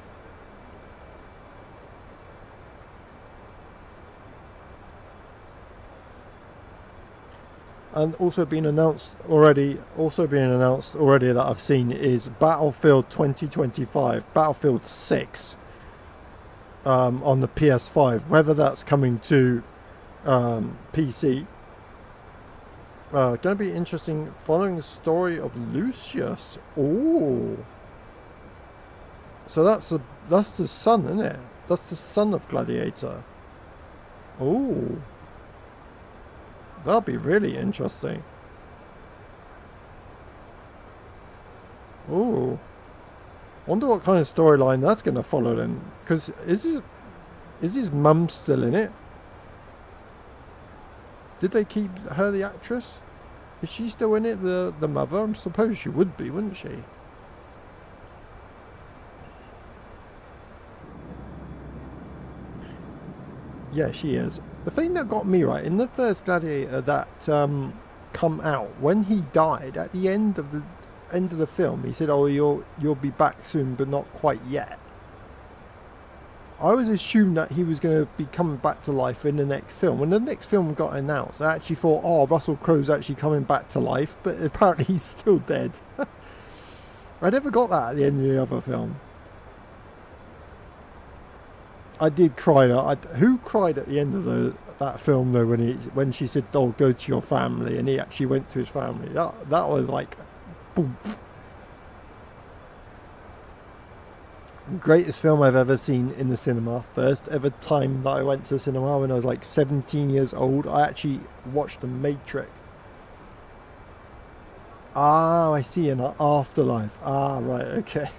And also being announced already that I've seen is Battlefield 2025, Battlefield 6 on the PS5. Whether that's coming to PC. Going to be interesting, following the story of Lucius. Oh, so that's the son, isn't it? That's the son of Gladiator. Oh, that'll be really interesting. Oh, wonder what kind of storyline that's going to follow then. Because is his mum still in it? Did they keep her, the actress? Is she still in it, the mother? I suppose she would be, wouldn't she? Yeah, she is. The thing that got me right, in the first Gladiator that come out, when he died, at the end of the film, he said, oh, you'll be back soon, but not quite yet. I always assumed that he was going to be coming back to life in the next film. When the next film got announced, I actually thought, oh, Russell Crowe's actually coming back to life, but apparently he's still dead. I never got that at the end of the other film. I did cry. Who cried at the end of that film though when she said, oh, go to your family, and he actually went to his family? That was like, boom. Greatest film I've ever seen in the cinema. First ever time that I went to the cinema when I was like 17 years old. I actually watched The Matrix. Ah, I see, an afterlife. Ah, right, okay.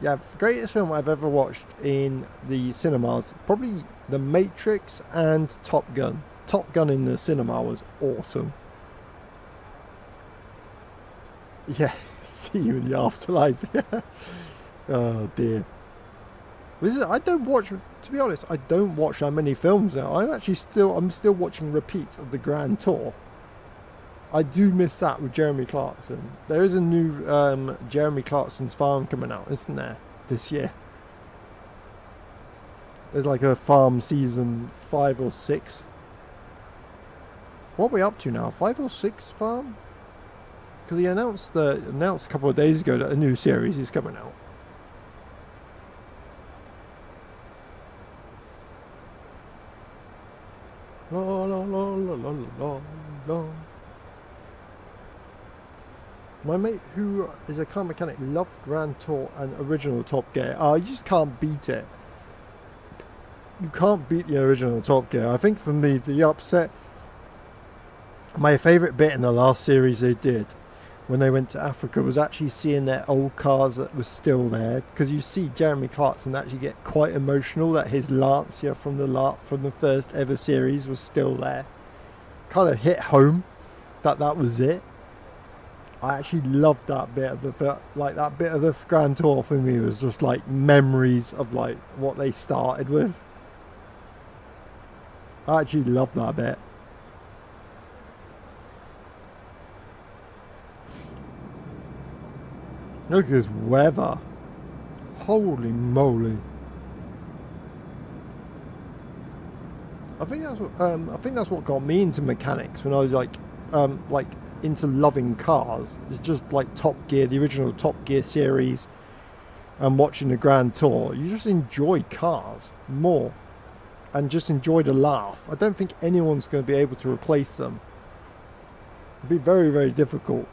Yeah, greatest film I've ever watched in the cinemas. Probably The Matrix and Top Gun. Top Gun in the cinema was awesome. Yeah, see you in the afterlife. Oh dear. I don't watch, to be honest, I don't watch that many films now. I'm still watching repeats of the Grand Tour. I do miss that with Jeremy Clarkson. There is a new Jeremy Clarkson's Farm coming out, isn't there, this year? There's like a Farm season 5 or 6. What are we up to now? 5 or 6 Farm? Because he announced a couple of days ago that a new series is coming out. La la la la la la la. My mate, who is a car mechanic, loved Grand Tour and original Top Gear. Oh, you just can't beat it. You can't beat the original Top Gear. I think for me, my favourite bit in the last series they did, when they went to Africa, was actually seeing their old cars that was still there. Because you see Jeremy Clarkson actually get quite emotional that his Lancia from the first ever series was still there. Kind of hit home that was it. I actually loved that bit of that bit of the Grand Tour for me was just like memories of like what they started with. I actually loved that bit. Look at this weather. Holy moly. I think that's what got me into mechanics when I was like into loving cars. It's just like Top Gear, the original Top Gear series, and watching the Grand Tour. You just enjoy cars more, and just enjoy the laugh. I don't think anyone's going to be able to replace them. It'd be very, very difficult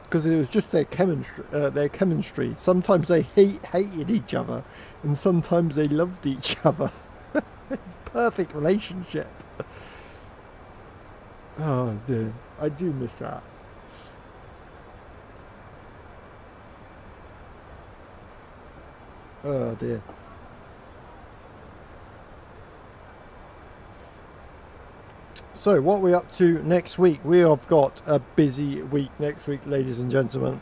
because it was just their chemistry. Sometimes they hated each other, and sometimes they loved each other. Perfect relationship. Oh dear, I do miss that. Oh dear. So what are we up to next week? We have got a busy week next week, ladies and gentlemen.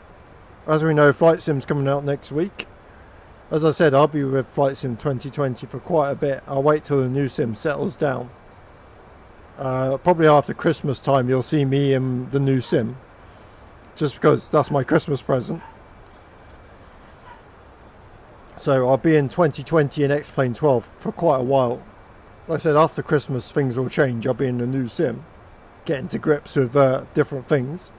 As we know, Flight Sim's coming out next week. As I said, I'll be with Flight Sim 2020 for quite a bit. I'll wait till the new sim settles down. Probably after Christmas time you'll see me in the new sim. Just because that's my Christmas present. So I'll be in 2020 in X-Plane 12 for quite a while. Like I said, after Christmas things will change. I'll be in the new sim. Getting to grips with different things.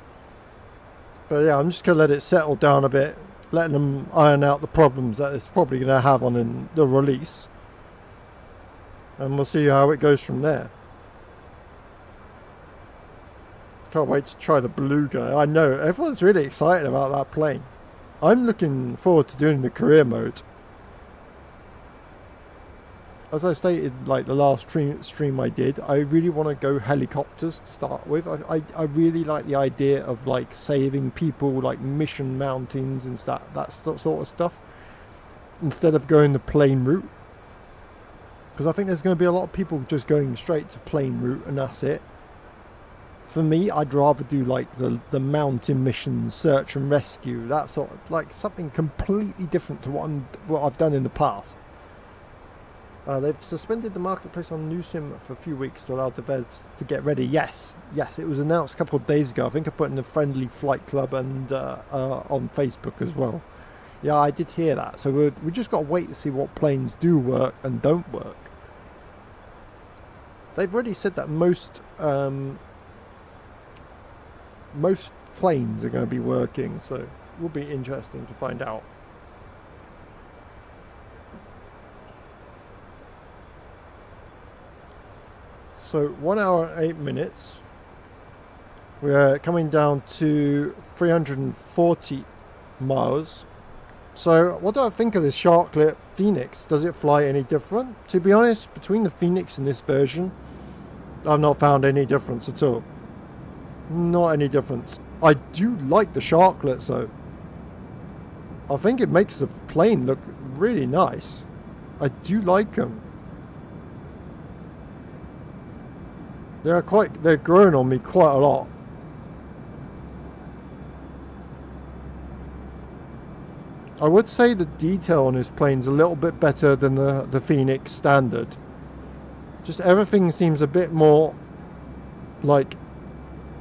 But yeah, I'm just going to let it settle down a bit. Letting them iron out the problems that it's probably going to have on the release. And we'll see how it goes from there. Can't wait to try the blue guy. I know, everyone's really excited about that plane. I'm looking forward to doing the career mode. As I stated, like the last stream I did, I really want to go helicopters to start with. I really like the idea of like saving people, like mission mountings and that sort of stuff, instead of going the plane route. Because I think there's going to be a lot of people just going straight to plane route and that's it. For me, I'd rather do like the mountain missions, search and rescue, that sort of, like something completely different to what I've done in the past. They've suspended the marketplace on new sim for a few weeks to allow devs to get ready. Yes, it was announced a couple of days ago. I think I put in the Friendly Flight Club and on Facebook as well. Yeah, I did hear that. So we just got to wait to see what planes do work and don't work. They've already said that most planes are going to be working, so it will be interesting to find out. So 1 hour and 8 minutes. We're coming down to 340 miles. So what do I think of this Sharklet Fenix? Does it fly any different? To be honest, between the Fenix and this version, I've not found any difference at all. Not any difference. I do like the Sharklets though. I think it makes the plane look really nice. I do like them. They're growing on me quite a lot. I would say the detail on this plane's a little bit better than the Fenix standard. Just everything seems a bit more like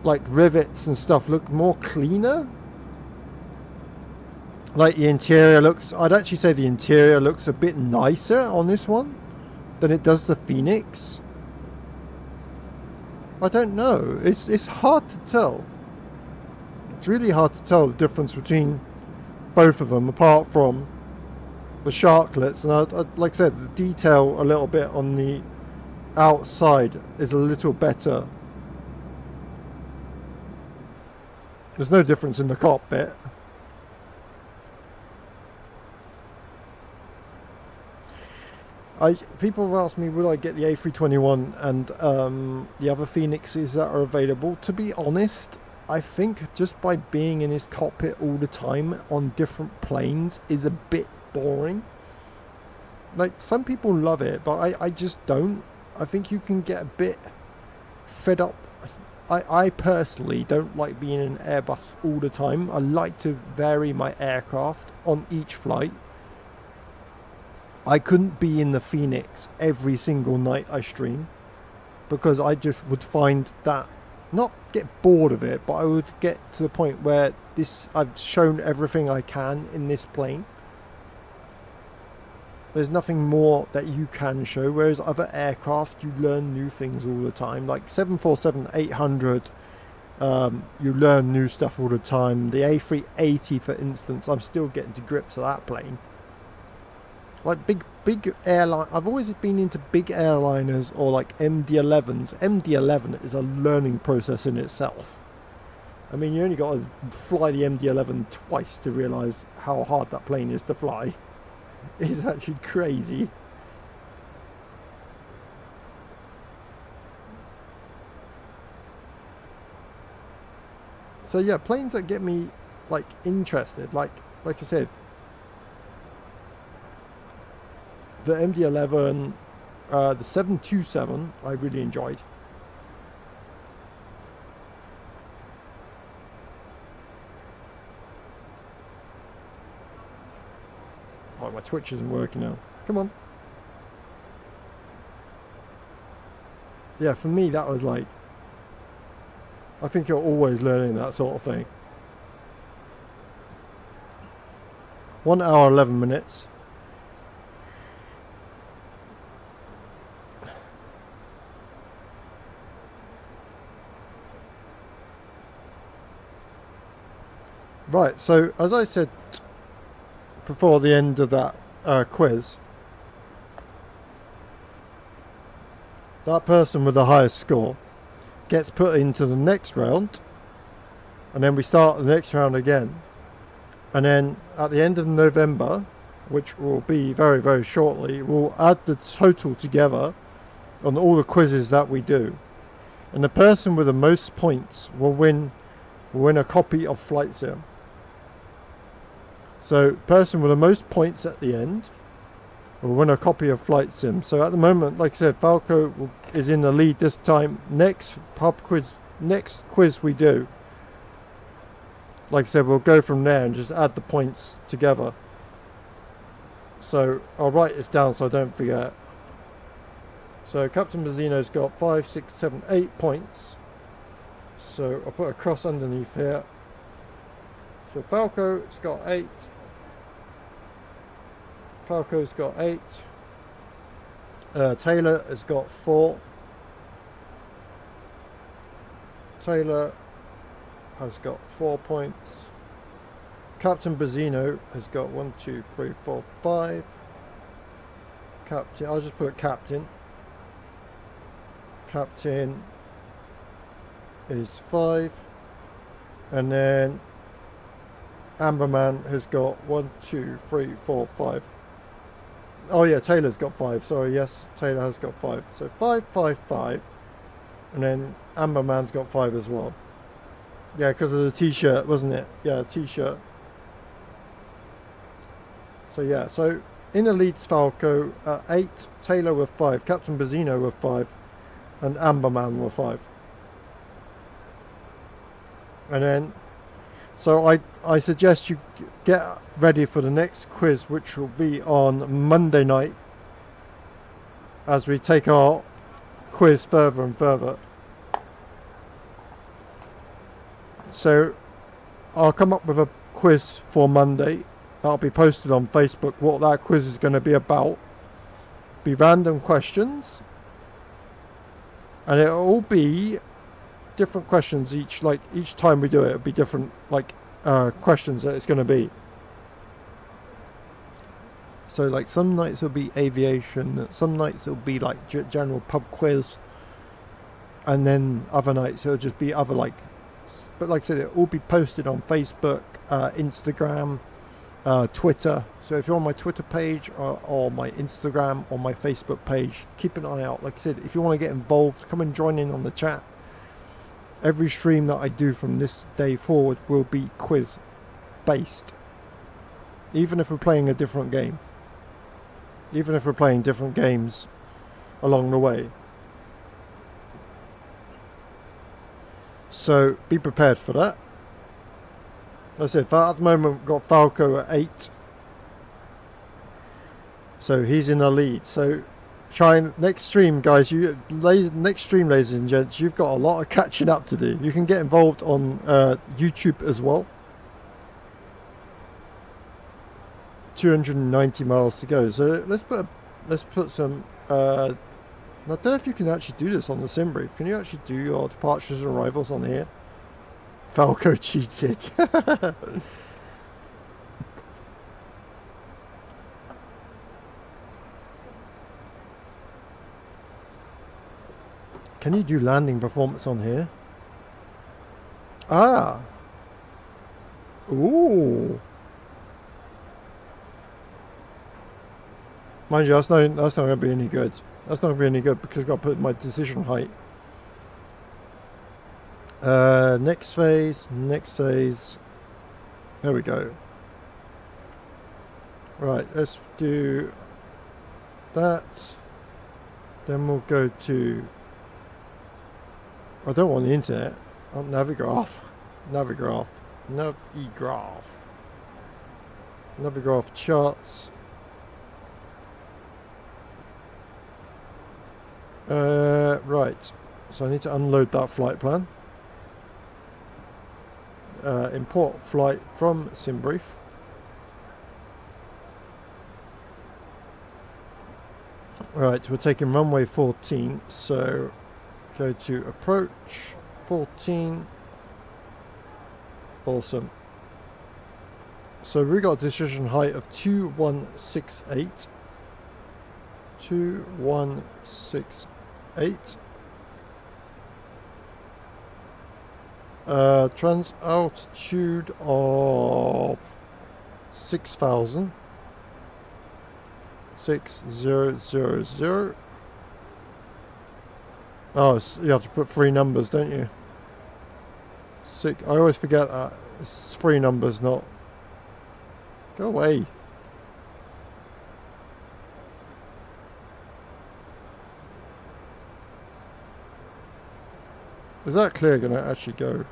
rivets and stuff look more cleaner. Like the interior looks, I'd actually say the interior looks a bit nicer on this one than it does the Fenix. I don't know. It's hard to tell. It's really hard to tell the difference between both of them, apart from the Sharklets. And like I said, the detail a little bit on the outside is a little better. There's no difference in the cockpit. People have asked me, will I get the A321 and the other Phoenixes that are available? To be honest, I think just by being in his cockpit all the time on different planes is a bit boring. Like, some people love it, but I just don't. I think you can get a bit fed up. I personally don't like being in an Airbus all the time. I like to vary my aircraft on each flight. I couldn't be in the Phoenix every single night I stream, because I just would find that, not get bored of it, but I would get to the point where I've shown everything I can in this plane. There's nothing more that you can show, whereas other aircraft, you learn new things all the time. Like 747-800, you learn new stuff all the time. The A380, for instance, I'm still getting to grips with that plane. Like big airline, I've always been into big airliners or like MD-11s. MD-11 is a learning process in itself. I mean, you only got to fly the MD-11 twice to realise how hard that plane is to fly. It's actually crazy. So yeah, planes that get me like interested, like I said, the MD-11, the 727, I really enjoyed. Oh, my Twitch isn't working now. Come on. Yeah, for me that was like, I think you're always learning that sort of thing. 1 hour 11 minutes. Right, so as I said before the end of that quiz, that person with the highest score gets put into the next round, and then we start the next round again, and then at the end of November, which will be very, very shortly, we'll add the total together on all the quizzes that we do, and the person with the most points will win a copy of Flight Sim. So person with the most points at the end will win a copy of Flight Sim. So at the moment, like I said, Falco is in the lead this time. Next quiz we do, like I said, we'll go from there and just add the points together. So I'll write this down so I don't forget. So Captain Mazzino's got 5, 6, 7, 8 points. So I'll put a cross underneath here. So Falco's got 8. Falco's got 8. Taylor has got 4. Taylor has got 4 points. Captain Bazzino has got 1, 2, 3, 4, 5. Captain, I'll just put captain. Captain is 5. And then Amberman has got 1, 2, 3, 4, 5. Oh yeah, Taylor's got 5. Sorry, yes, Taylor has got 5. So 5, 5, 5. And then Amberman's got 5 as well. Yeah, because of the t-shirt, wasn't it? Yeah, t-shirt. So yeah, so in the leads Falco 8, Taylor with 5, Captain Bazzino with 5, and Amberman with 5. And then, so I suggest you get ready for the next quiz, which will be on Monday night, as we take our quiz further and further. So I'll come up with a quiz for Monday. That'll be posted on Facebook. What that quiz is going to be about. Be random questions, and it'll all be different questions each time we do it. It'll be different questions that it's going to be. So like some nights it'll be aviation, some nights it'll be like general pub quiz, and then other nights it'll just be other but like I said, it'll all be posted on Facebook, Instagram, Twitter. So if you're on my Twitter page or my Instagram or my Facebook page, keep an eye out. Like I said, if you want to get involved, come and join in on the chat. Every stream that I do from this day forward will be quiz based, even if we're playing a different game, even if we're playing different games along the way. So be prepared for that. That's it. But at the moment we've got Falco at 8, so he's in the lead. So try and next stream, guys, next stream, ladies and gents, you've got a lot of catching up to do. You can get involved on YouTube as well. 290 miles to go. So let's put some. I don't know if you can actually do this on the sim brief. Can you actually do your departures and arrivals on here? Falco cheated. Can you do landing performance on here? Ah. Ooh. Mind you, that's not going to be any good. That's not going to be any good because I've got to put my decision height. Next phase. There we go. Right, let's do that. Then we'll go to... I don't want the internet. Oh, Navigraph. Navigraph charts. Right. So I need to unload that flight plan. Import flight from SimBrief. Right, we're taking runway 14, so go to approach 14. Awesome. So we got a decision height of 2168. 2168. Trans altitude of 6,000. 6000. Oh, you have to put 3 numbers, don't you? I always forget that. It's 3 numbers, not... Go away. Is that clear going to actually go?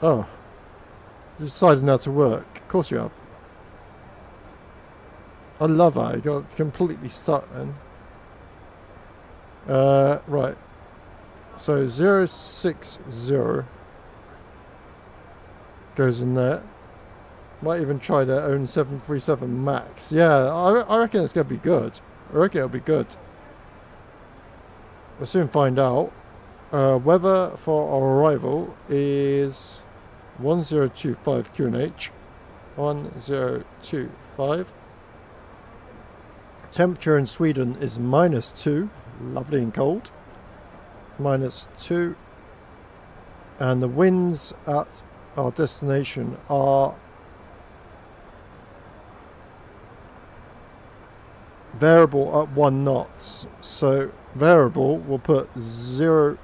Oh. You decided not to work. Of course you have. I love that. I got completely stuck then. Right. So 060 goes in there. Might even try their own 737 MAX. Yeah, I reckon it's going to be good. I reckon it'll be good. We'll soon find out. Weather for our arrival is 1025 QNH. 1025. Temperature in Sweden is -2. Lovely and cold. -2. And the winds at our destination are variable at 1 knots. So variable, we'll put 000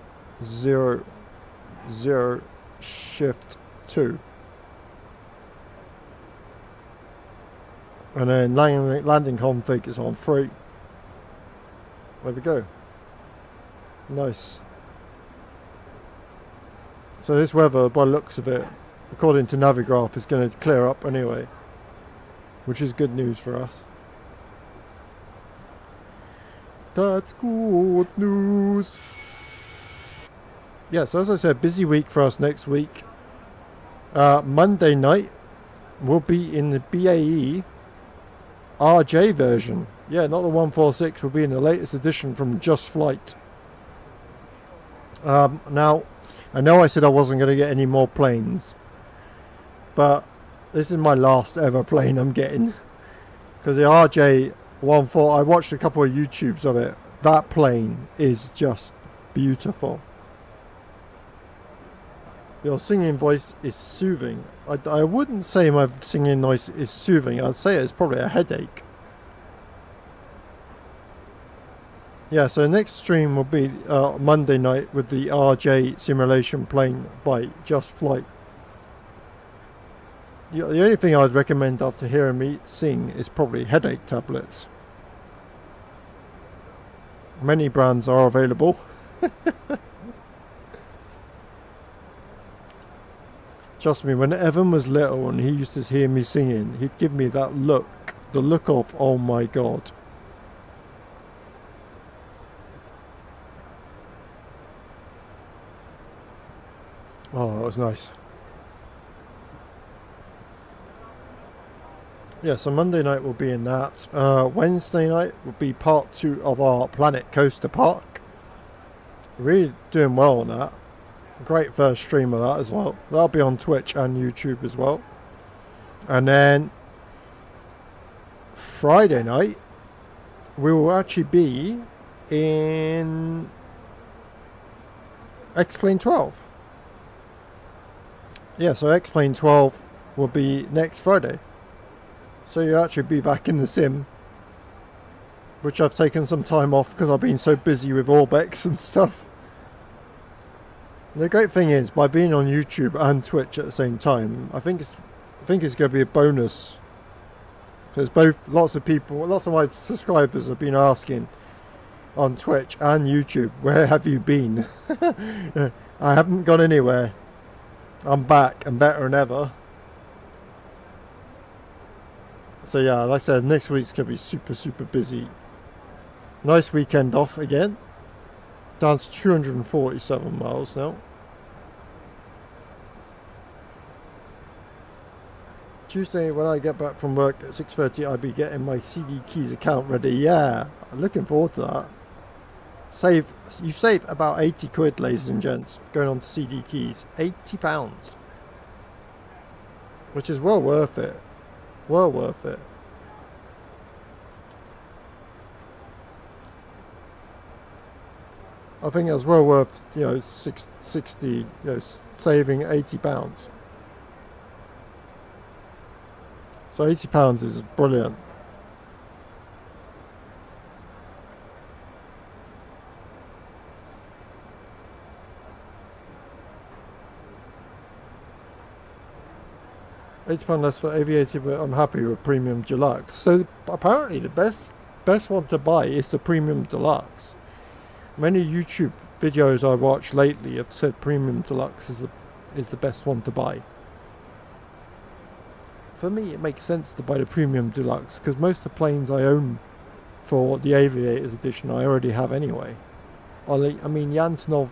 shift 2. And then landing config is on 3. There we go. Nice. So this weather, by the looks of it, according to Navigraph, is going to clear up anyway, which is good news for us. That's good news. Yes, as I said, busy week for us next week. Monday night will be in the BAE RJ version. Yeah, not the 146, will be in the latest edition from Just Flight. Now, I know I said I wasn't going to get any more planes, but this is my last ever plane I'm getting. Because the RJ14, I watched a couple of YouTubes of it. That plane is just beautiful. Your singing voice is soothing. I wouldn't say my singing voice is soothing. I'd say it's probably a headache. Yeah, so next stream will be Monday night with the RJ simulation plane by Just Flight. The only thing I'd recommend after hearing me sing is probably headache tablets. Many brands are available. Trust me, when Evan was little and he used to hear me singing, he'd give me that look. The look of, oh my god. Oh, that was nice. Yeah, so Monday night will be in that. Wednesday night will be part 2 of our Planet Coaster Park. Really doing well on that. Great first stream of that as well. That'll be on Twitch and YouTube as well. And then Friday night, we will actually be in X-Plane 12. Yeah, so X-Plane 12 will be next Friday. So you'll actually be back in the sim, which I've taken some time off because I've been so busy with Orbex and stuff. The great thing is, by being on YouTube and Twitch at the same time, I think it's going to be a bonus. Because lots of my subscribers have been asking on Twitch and YouTube, where have you been? I haven't gone anywhere. I'm back and better than ever. So yeah, like I said, next week's going to be super, super busy. Nice weekend off again. Down to 247 miles now. Tuesday, when I get back from work at 6:30, I'll be getting my CD Keys account ready. Yeah, I'm looking forward to that. You save about 80 quid, ladies and gents, going on to CD Keys. £80. Which is well worth it. Well worth it. I think that's well worth, 60, saving £80. So £80 is brilliant. £80 less for Aviation, but I'm happy with Premium Deluxe. So apparently the best one to buy is the Premium Deluxe. Many YouTube videos I watched lately have said Premium Deluxe is the best one to buy. For me, it makes sense to buy the Premium Deluxe because most of the planes I own for the Aviators edition I already have anyway. I mean, Yantonov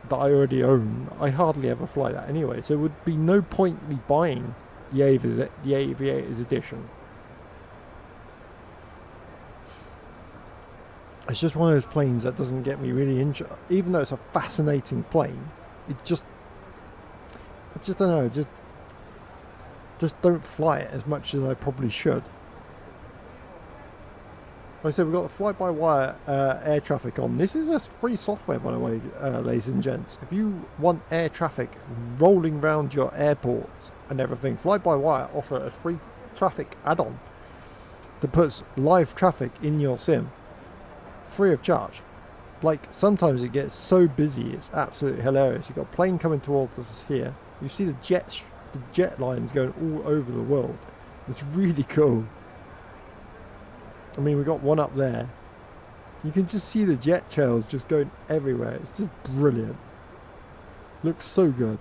that I already own, I hardly ever fly that anyway, so it would be no point me buying the Aviators edition. It's just one of those planes that doesn't get me really interested. Even though it's a fascinating plane, I just don't know, just don't fly it as much as I probably should. Like I said, we've got the fly-by-wire air traffic on. This is just free software, by the way, ladies and gents. If you want air traffic rolling around your airports and everything, fly-by-wire offer a free traffic add-on that puts live traffic in your sim, free of charge. Like, sometimes it gets so busy, it's absolutely hilarious. You've got a plane coming towards us here. You see the jet lines going all over the world. It's really cool. I mean, we got one up there. You can just see the jet trails just going everywhere. It's just brilliant. Looks so good.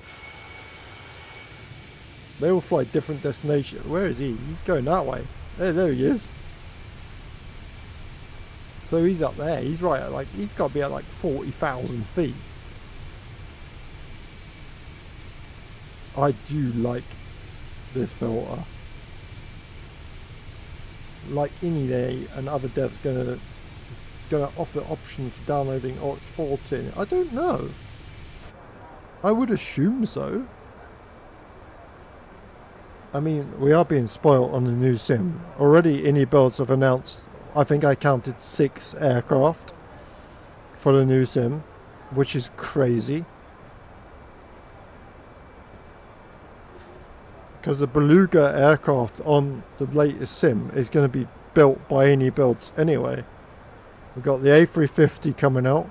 They all fly different destinations. Where is he? He's going that way. There he is. So he's up there. He's right at he's got to be at 40,000 feet. I do like this filter. Like any day, and other devs gonna offer options for downloading or exporting. I don't know. I would assume so. I mean, we are being spoiled on the new sim. Already, Indie Builds have announced, I think I counted 6 aircraft for the new sim, which is crazy. Because the Beluga aircraft on the latest sim is going to be built by Indie Builds anyway. We've got the A350 coming out.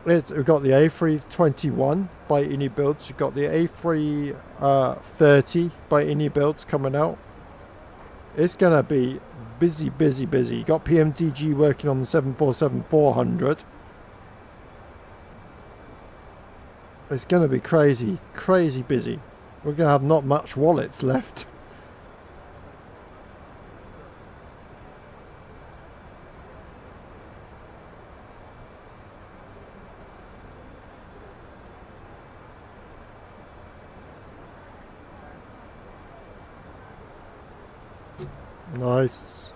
We've got the A321 by Indie Builds. We've got the A330 by Indie Builds coming out. It's going to be busy, busy, busy. You've got PMDG working on the 747-400. It's going to be crazy, crazy busy. We're going to have not much wallets left. Nice.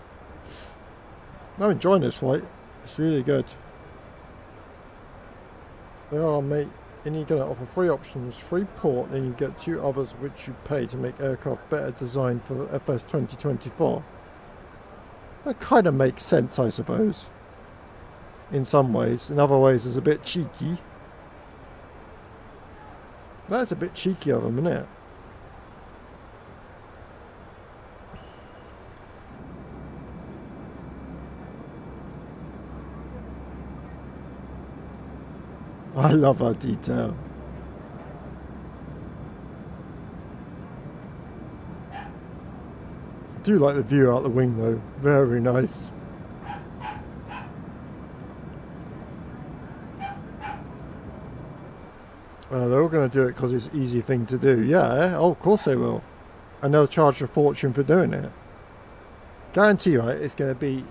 I'm enjoying this flight. It's really good. They are, mate. And you're going to offer 3 options, 3 port, and you get 2 others which you pay to make aircraft better designed for the FS 2024. That kind of makes sense, I suppose. In some ways. In other ways, it's a bit cheeky. That's a bit cheeky of them, isn't it? I love our detail. I do like the view out the wing though. Very nice. They're all going to do it because it's an easy thing to do. Yeah, oh, of course they will. And they'll charge a fortune for doing it. Guarantee, right, it's going to be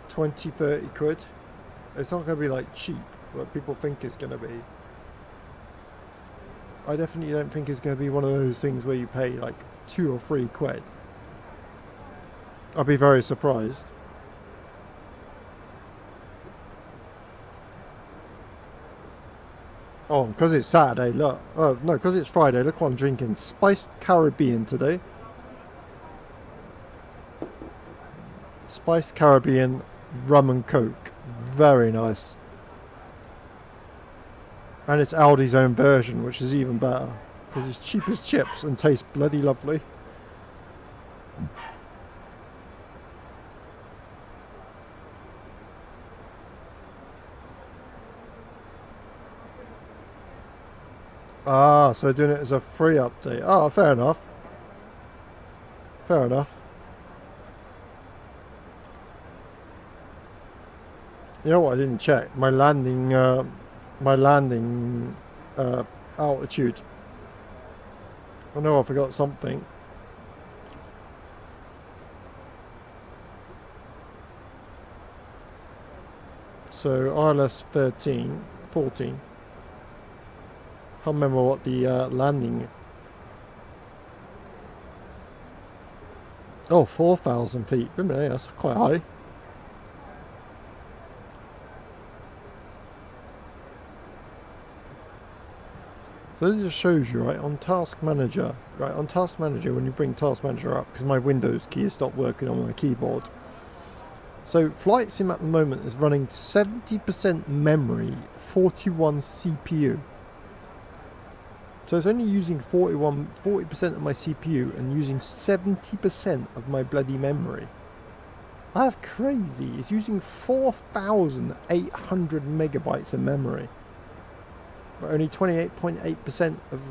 20, 30 quid. It's not going to be like cheap, what people think it's going to be. I definitely don't think it's going to be one of those things where you pay like 2 or 3 quid. I'd be very surprised. Oh, because it's Saturday, look. Oh, no, because it's Friday. Look what I'm drinking. Spiced Caribbean today. Spiced Caribbean rum and coke. Very nice. And it's Aldi's own version, which is even better. Because it's cheap as chips and tastes bloody lovely. Ah, so doing it as a free update. Oh, fair enough. Fair enough. You know what I didn't check? My landing altitude. I know I forgot something. So RLS 14. Can't remember what the landing. Oh, 4,000 feet. Wait a minute, that's quite high. So this just shows you, right, on Task Manager. Right, on Task Manager, when you bring Task Manager up, because my Windows key has stopped working on my keyboard. So Flight Sim at the moment is running 70% memory, 41 CPU. So it's only using 40% of my CPU and using 70% of my bloody memory. That's crazy. It's using 4,800 megabytes of memory. But only 28.8% of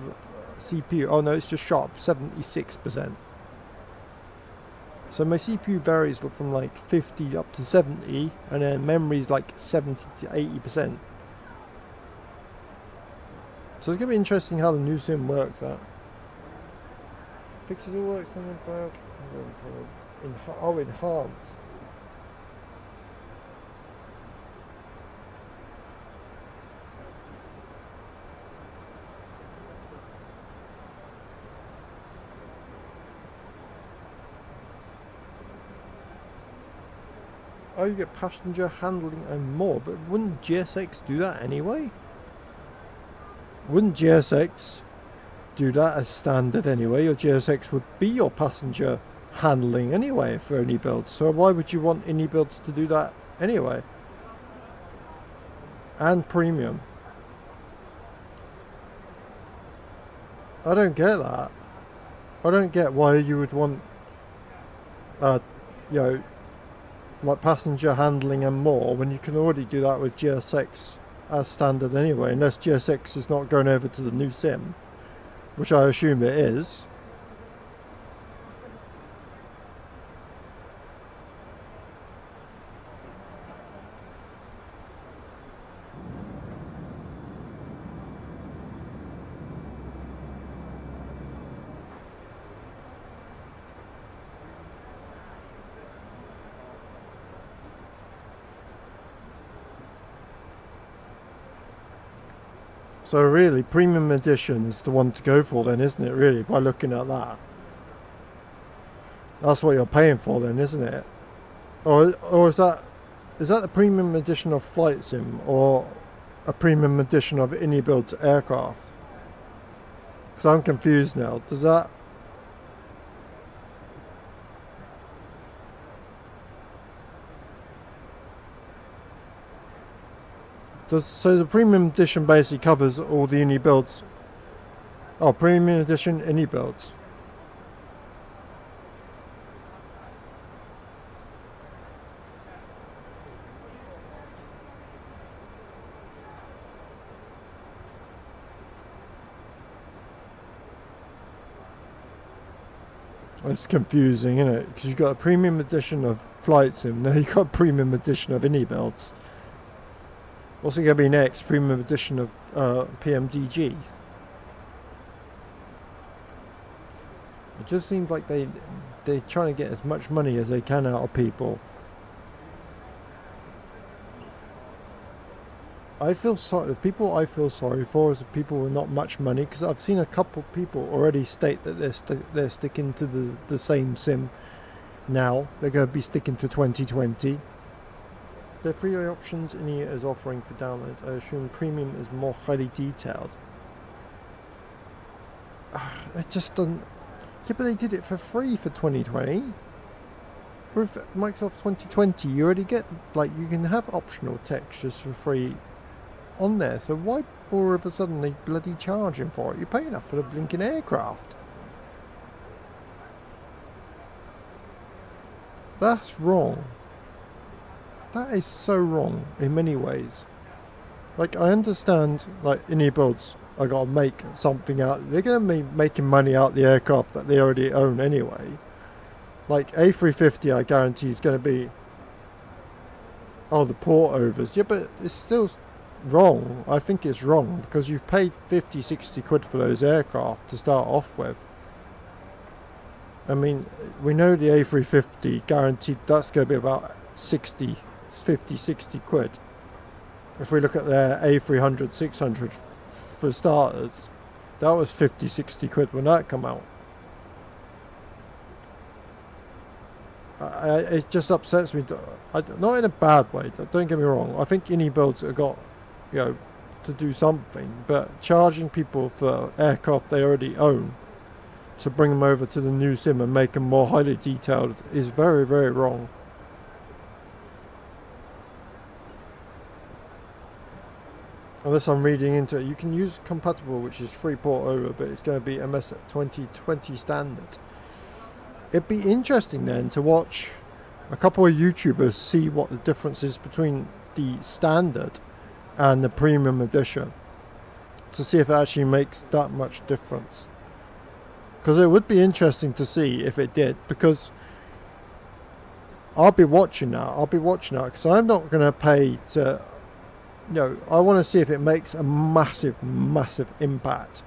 CPU. Oh no, it's just sharp, 76%. So my CPU varies from like 50 up to 70, and then memory is like 70 to 80%. So it's going to be interesting how the new sim works out. Fixes all works on the cloud. Oh, enhanced. Oh, you get passenger handling and more, but wouldn't GSX do that anyway? Wouldn't GSX do that as standard anyway? Your GSX would be your passenger handling anyway for any builds. So why would you want any builds to do that anyway? And premium. I don't get that. I don't get why you would want, you know, like passenger handling and more when you can already do that with GSX as standard anyway, unless GSX is not going over to the new sim, which I assume it is. So really, premium edition is the one to go for then, isn't it, really, by looking at that? That's what you're paying for then, isn't it? Or is that the premium edition of Flight Sim or a premium edition of any built aircraft? Because I'm confused now. Does that... So the premium edition basically covers all the any builds. Oh, premium edition any builds. It's confusing, isn't it? Because you've got a premium edition of Flight Sim, now you've got a premium edition of any builds. What's it going to be next? Premium edition of PMDG. It just seems like they're trying to get as much money as they can out of people. I feel sorry. The people I feel sorry for is the people with not much money, because I've seen a couple of people already state that they're sticking to the same sim now. They're going to be sticking to 2020. The free options INEA is offering for downloads, I assume premium is more highly detailed. It just doesn't... Yeah, but they did it for free for 2020. With Microsoft 2020, you already get, like, you can have optional textures for free on there. So why all of a sudden they bloody charging for it? You're paying enough for the blinking aircraft. That's wrong. That is so wrong in many ways. Like, I understand, like, any builds, I gotta make something out. They're gonna be making money out the aircraft that they already own anyway. Like, A350, I guarantee is gonna be... Oh, the port overs. Yeah, but it's still wrong. I think it's wrong, because you've paid 50, 60 quid for those aircraft to start off with. I mean, we know the A350 guaranteed that's gonna be about 50, 60 quid. If we look at their A300, 600 for starters, that was 50, 60 quid when that come out. It just upsets me, not in a bad way, don't get me wrong. I think any builds have got, you know, to do something, but charging people for aircraft they already own to bring them over to the new sim and make them more highly detailed is very, very wrong. Unless I'm reading into it, you can use compatible, which is free port over, but it's going to be MS 2020 standard. It'd be interesting then to watch a couple of YouTubers see what the difference is between the standard and the premium edition, to see if it actually makes that much difference. Because it would be interesting to see if it did, because I'll be watching that because I'm not going to pay to... No, I want to see if it makes a massive, massive impact.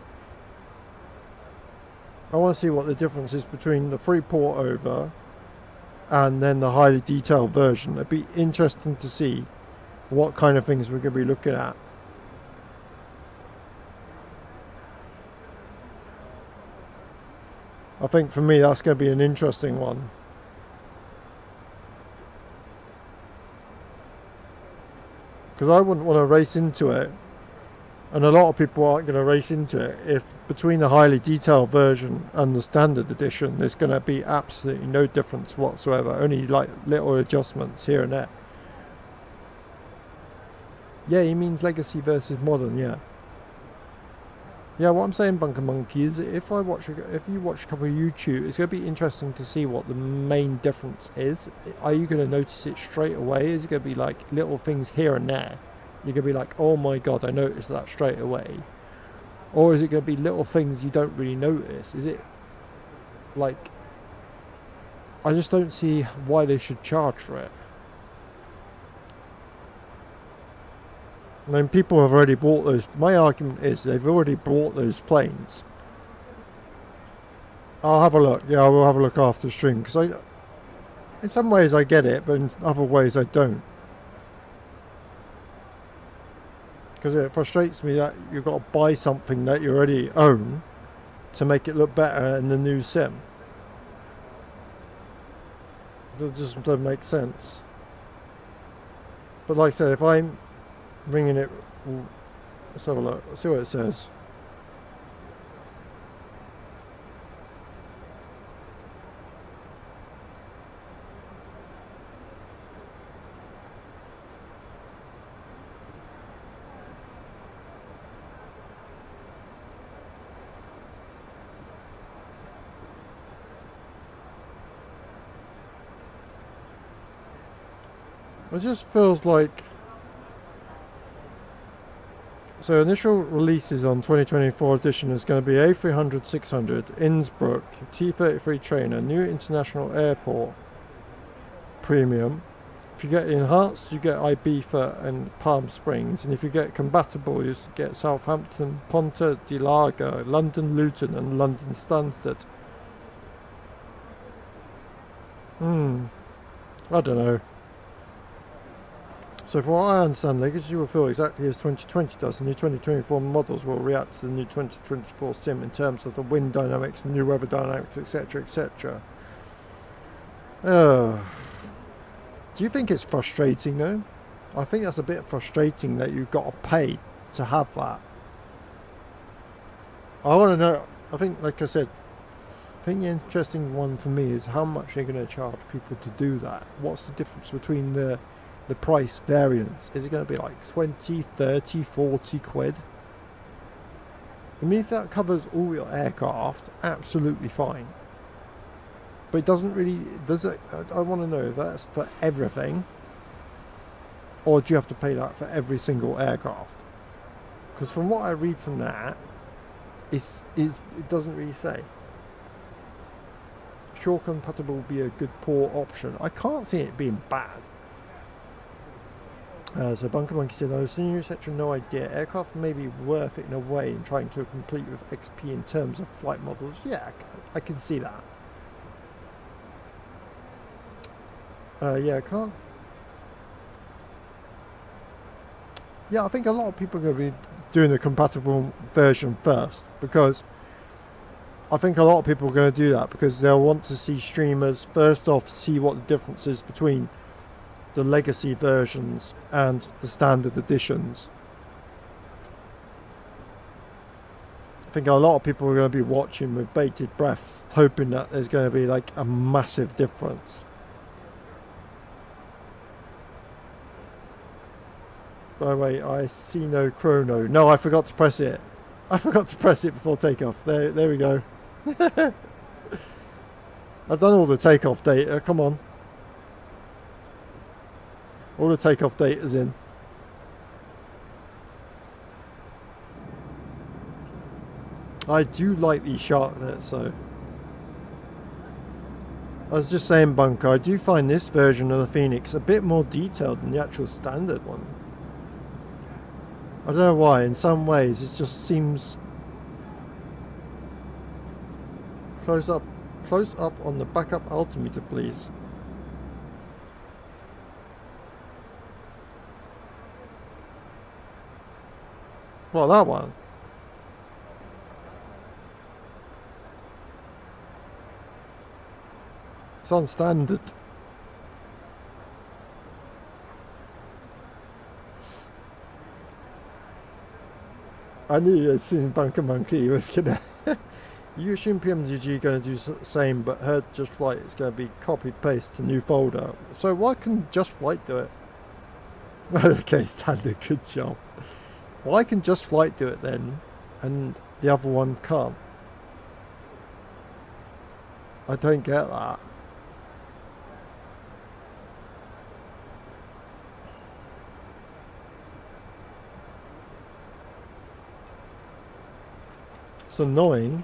I want to see what the difference is between the free port over and then the highly detailed version. It'd be interesting to see what kind of things we're going to be looking at. I think for me that's going to be an interesting one. Because I wouldn't want to race into it, and a lot of people aren't going to race into it, if between the highly detailed version and the standard edition there's going to be absolutely no difference whatsoever, only like little adjustments here and there. Yeah, he means legacy versus modern, yeah. Yeah, what I'm saying, Bunker Monkey, is if you watch a couple of YouTube, it's going to be interesting to see what the main difference is. Are you going to notice it straight away? Is it going to be like little things here and there? You're going to be like, oh my god, I noticed that straight away. Or is it going to be little things you don't really notice? Is it like... I just don't see why they should charge for it. I mean, people have already bought those. My argument is they've already bought those planes. I'll have a look. Yeah, I will have a look after the stream, because in some ways I get it, but in other ways I don't. Because it frustrates me that you've got to buy something that you already own to make it look better in the new sim. That just doesn't make sense. But like I said, if I'm ringing it, let's have a look. Let's see what it says. It just feels like... So initial releases on 2024 edition is going to be A300-600, Innsbruck, T33 trainer, new international airport, premium. If you get enhanced, you get Ibiza and Palm Springs, and if you get compatible, you get Southampton, Ponta di Lago, London Luton, and London Stansted. I don't know. So from what I understand, Legacy will feel exactly as 2020 does. The new 2024 models will react to the new 2024 sim in terms of the wind dynamics, new weather dynamics, etc, etc. Do you think it's frustrating though? I think that's a bit frustrating that you've got to pay to have that. I want to know, I think, like I said, I think the interesting one for me is how much they're going to charge people to do that. What's the difference between the price variance? Is it going to be like 20, 30, 40 quid? I mean, if that covers all your aircraft, absolutely fine. But it doesn't really, does it? I want to know if that's for everything, or do you have to pay that for every single aircraft? Because from what I read from that, it doesn't really say. Sure, compatible would be a good port option. I can't see it being bad. So Bunker Monkey said, I was senior etc. No idea. Aircraft may be worth it in a way in trying to compete with XP in terms of flight models. Yeah, I can see that. Yeah, I can't. Yeah, I think a lot of people are going to be doing the compatible version first, because I think a lot of people are going to do that because they'll want to see streamers first off, see what the difference is between the legacy versions and the standard editions. I think a lot of people are going to be watching with bated breath, hoping that there's going to be like a massive difference. By the way, I see no chrono. No, I forgot to press it. I forgot to press it before takeoff. There we go. I've done all the takeoff data. Come on. All the takeoff data is in. I do like these Sharklets, so. I was just saying, Bunker, I do find this version of the Fenix a bit more detailed than the actual standard one. I don't know why, in some ways it just seems... Close up on the backup altimeter, please. What, that one? It's on standard. I knew as soon as Bunker Monkey was gonna... You assume PMDG gonna do the same, but heard Just Flight is gonna be copy paste to new folder. So why can Just Flight do it? Okay, standard, good job. Why can Just Flight do it then, and the other one can't? I don't get that. It's annoying.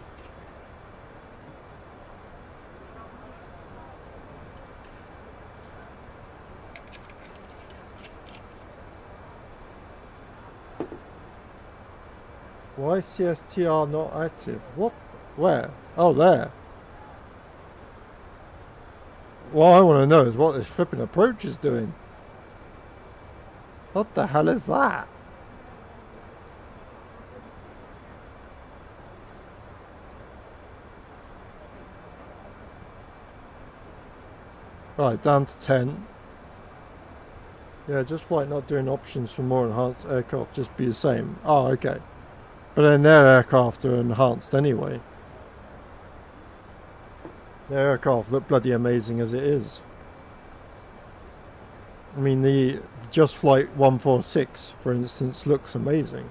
Why CSTR not active? What? Where? Oh, there. What I want to know is what this flipping approach is doing. What the hell is that? Right, down to 10. Yeah, just flight not doing options for more enhanced aircraft, just be the same. Oh, okay. But then their aircraft are enhanced anyway. Their aircraft look bloody amazing as it is. I mean, the Just Flight 146, for instance, looks amazing.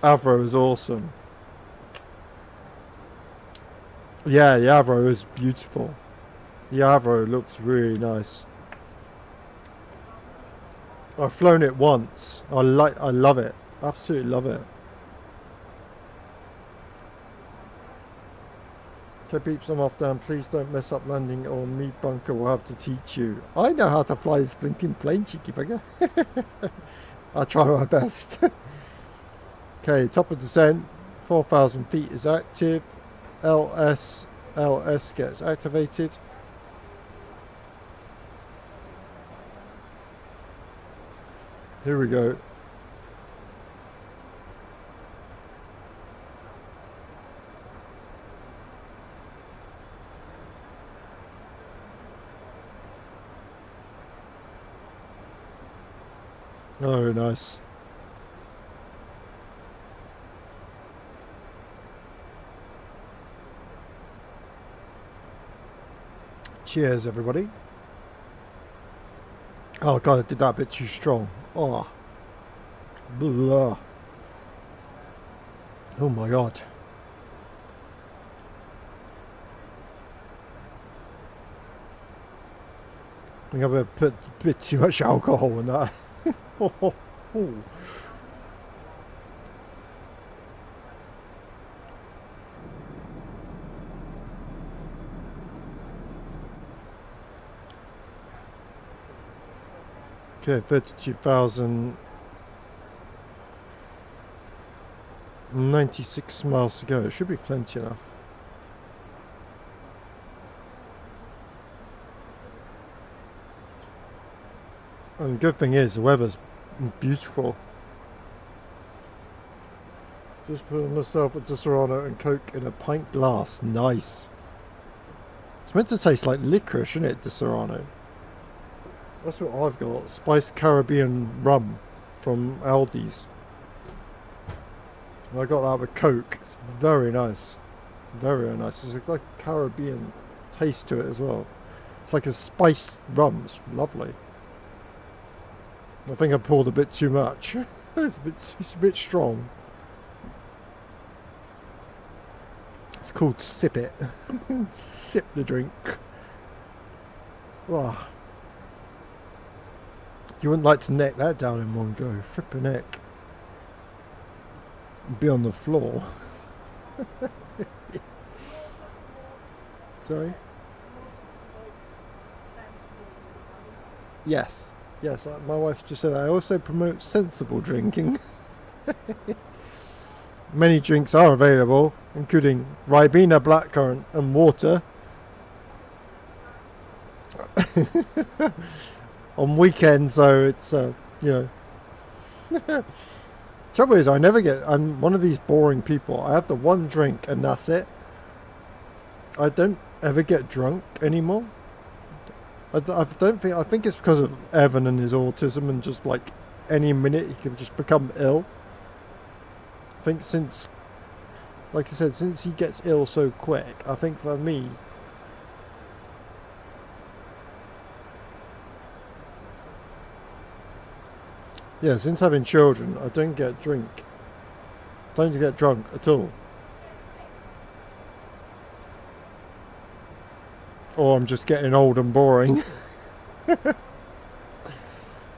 Avro is awesome. Yeah, the Avro is beautiful. The Avro looks really nice. I've flown it once. I love it. Absolutely love it. Okay, peeps, I'm off down. Please don't mess up landing or me bunker will have to teach you. I know how to fly this blinking plane, cheeky bugger. I'll try my best. Okay, top of descent. 4,000 feet is active. LS gets activated. Here we go. Oh, nice. Cheers, everybody. Oh god, I did that a bit too strong. Oh. Blah. Oh my god. I think I've put a bit too much alcohol in that. Oh. Okay, 32,000. 96 miles to go. It should be plenty enough. And the good thing is the weather's beautiful. Just put myself a Disaronno and Coke in a pint glass. Nice. It's meant to taste like licorice, isn't it, Disaronno? That's what I've got. Spiced Caribbean rum from Aldi's. And I got that with Coke. It's very nice. Very nice. It's like a Caribbean taste to it as well. It's like a spiced rum. It's lovely. I think I poured a bit too much. It's a bit strong. It's called Sip It. Sip the drink. Oh. You wouldn't like to neck that down in one go. Flippin' neck. Be on the floor. Sorry? Yes. Yes, my wife just said I also promote sensible drinking. Many drinks are available, including Ribena blackcurrant and water. On weekends, though, it's, you know. Trouble is, I'm one of these boring people. I have the one drink and that's it. I don't ever get drunk anymore. I think it's because of Evan and his autism and just like any minute he can just become ill. I think since, like I said, since he gets ill so quick, I think for me, yeah, since having children, I don't get drunk at all. Or I'm just getting old and boring.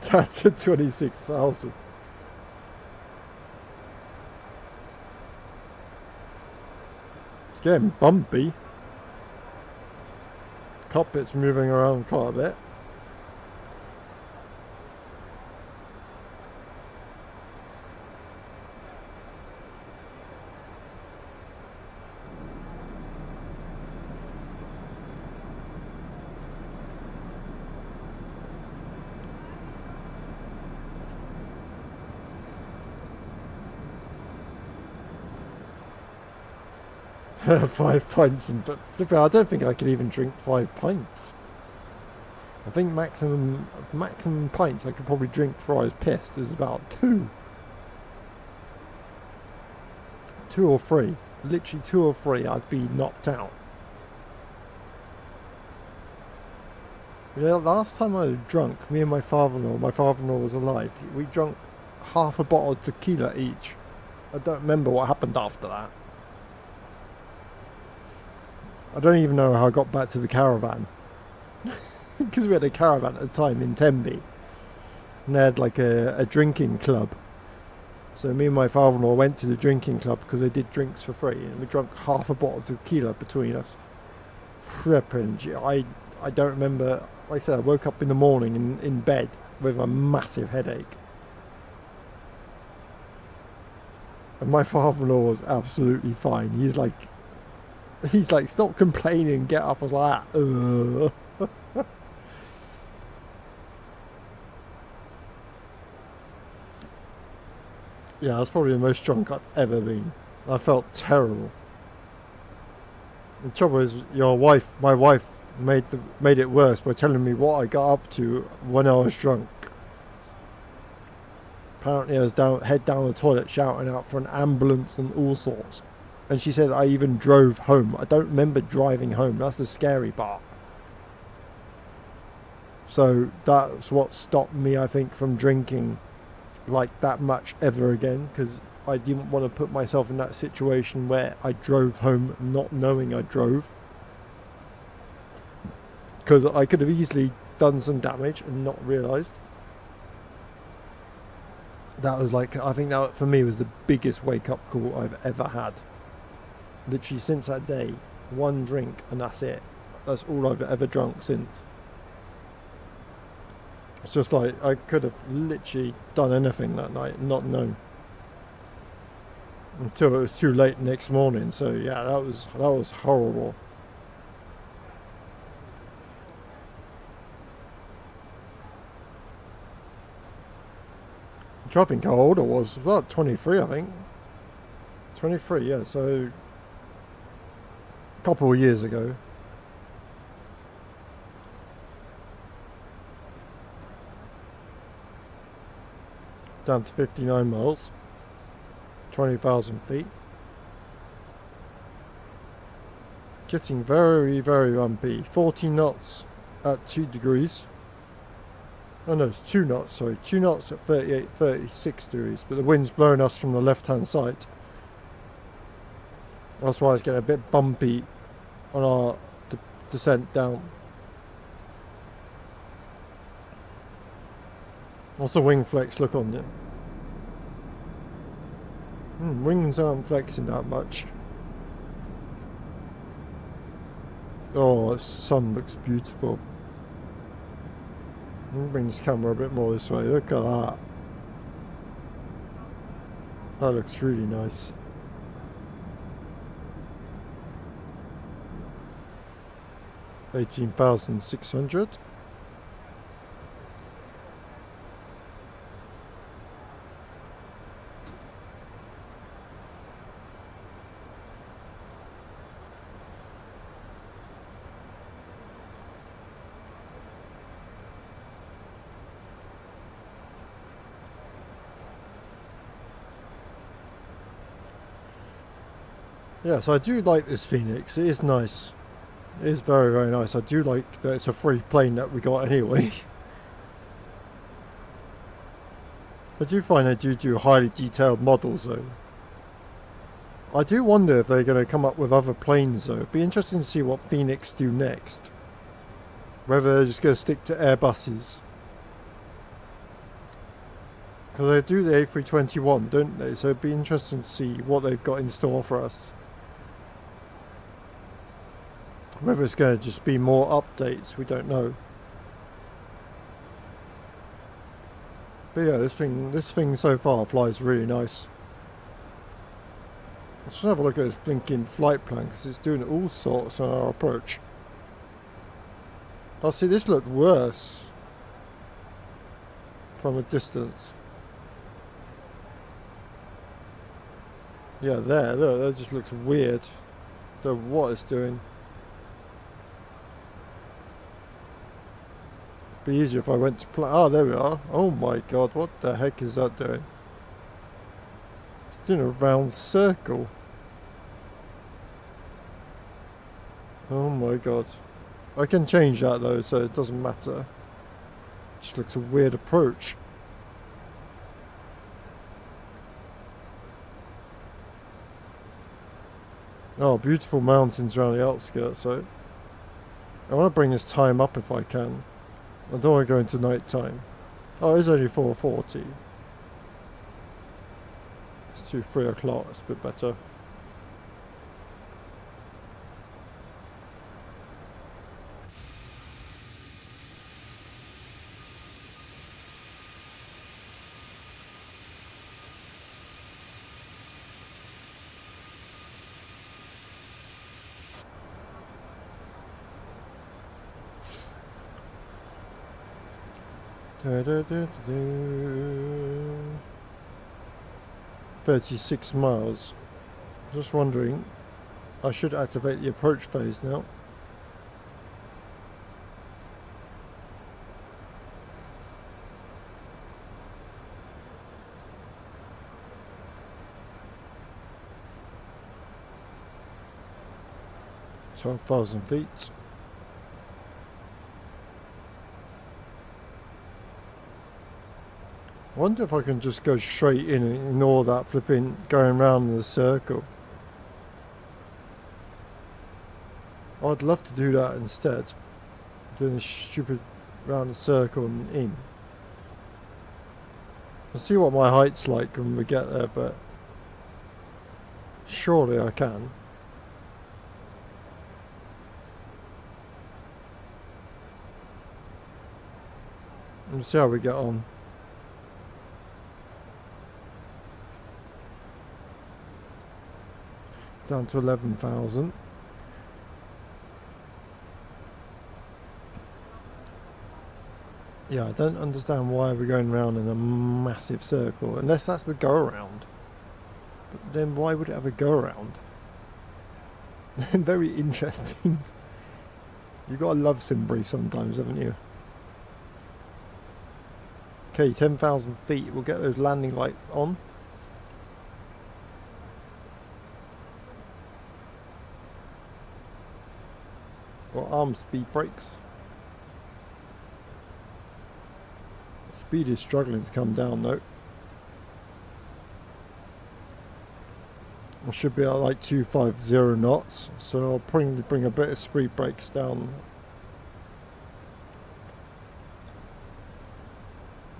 That's at 26,000. It's getting bumpy. Cockpit's moving around quite a bit. 5 pints and but I don't think I could even drink 5 pints. I think maximum pints I could probably drink before I was pissed is about 2. 2 or 3. Literally 2 or 3 I'd be knocked out. Yeah, last time I was drunk, me and my father-in-law was alive, we drank half a bottle of tequila each. I don't remember what happened after that. I don't even know how I got back to the caravan. Because we had a caravan at the time in Tenby. And they had like a drinking club. So me and my father-in-law went to the drinking club because they did drinks for free. And we drank half a bottle of tequila between us. Flippin', I don't remember. Like I said, I woke up in the morning in bed with a massive headache. And my father-in-law was absolutely fine. He's like, stop complaining, get up. I was like, ugh. Yeah, that's probably the most drunk I've ever been. I felt terrible. The trouble is, my wife made it worse by telling me what I got up to when I was drunk. Apparently I was head down the toilet shouting out for an ambulance and all sorts. And she said I even drove home. I don't remember driving home. That's the scary part. So that's what stopped me, I think, from drinking like that much ever again. Because I didn't want to put myself in that situation where I drove home not knowing I drove. Because I could have easily done some damage and not realised. That was like, I think that for me was the biggest wake up call I've ever had. Literally since that day, 1 drink and that's it. That's all I've ever drunk since. It's just like I could have literally done anything that night and not known. Until it was too late next morning. So yeah, that was horrible. I'm trying to think how old I was. About 23, I think. 23, yeah, so a couple of years ago. Down to 59 miles. 20,000 feet. Getting very, very bumpy. 40 knots at 2 degrees. Oh no, it's 2 knots, sorry. 2 knots at 36 degrees. But the wind's blowing us from the left-hand side. That's why it's getting a bit bumpy on our descent down. What's the wing flex look on it? Wings aren't flexing that much. Oh, the sun looks beautiful. Let me bring this camera a bit more this way. Look at that. That looks really nice. $18,600. Yes, I do like this Fenix. It is nice. It is very, very nice. I do like that it's a free plane that we got anyway. I do find they do highly detailed models though. I do wonder if they're going to come up with other planes though. It'd be interesting to see what Fenix do next. Whether they're just going to stick to Airbuses. Because they do the A321, don't they? So it'd be interesting to see what they've got in store for us. Whether it's going to just be more updates, we don't know. But yeah, this thing so far flies really nice. Let's just have a look at this blinking flight plan because it's doing all sorts on our approach. Oh, see, this looked worse from a distance. Yeah, there, look, that just looks weird. Don't know what it's doing. Be easier if I went to play. Oh, there we are. Oh my god, what the heck is that doing? It's doing a round circle. Oh my god. I can change that though, so it doesn't matter. Just looks a weird approach. Oh, beautiful mountains around the outskirts, so I want to bring this time up if I can. I don't want to go into night time. Oh, it's only 4:40. It's 3 o'clock, it's a bit better. Da, da, da, da, da. 36 miles. Just wondering, I should activate the approach phase now. So 12,000 feet. I wonder if I can just go straight in and ignore that flipping going round in the circle. I'd love to do that instead. Doing this stupid round the circle and in. I'll see what my height's like when we get there, but surely I can. Let's see how we get on. Down to 11,000. Yeah, I don't understand why we're going around in a massive circle, unless that's the go around. But then why would it have a go around? Very interesting. You've got to love sim brief sometimes, haven't you? Okay, 10,000 feet. We'll get those landing lights on. Or arm speed brakes. Speed is struggling to come down though. I should be at like 250 knots, so I'll probably bring a bit of speed brakes down.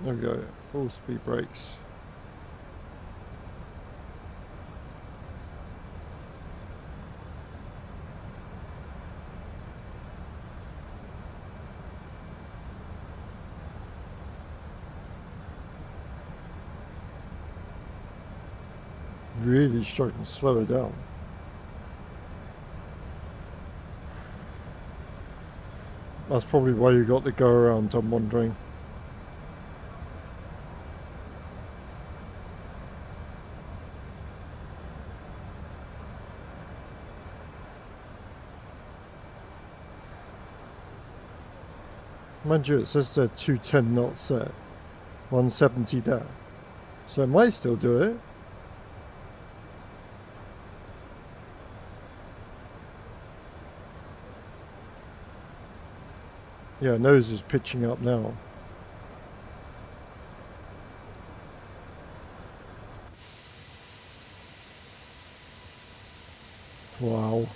There we go, full speed brakes. Really struggling to slow it down. That's probably why you got the go around, I'm wondering. Mind you, it says they're 210 knots there, 170 there. So it might still do it. Yeah, nose is pitching up now. Wow.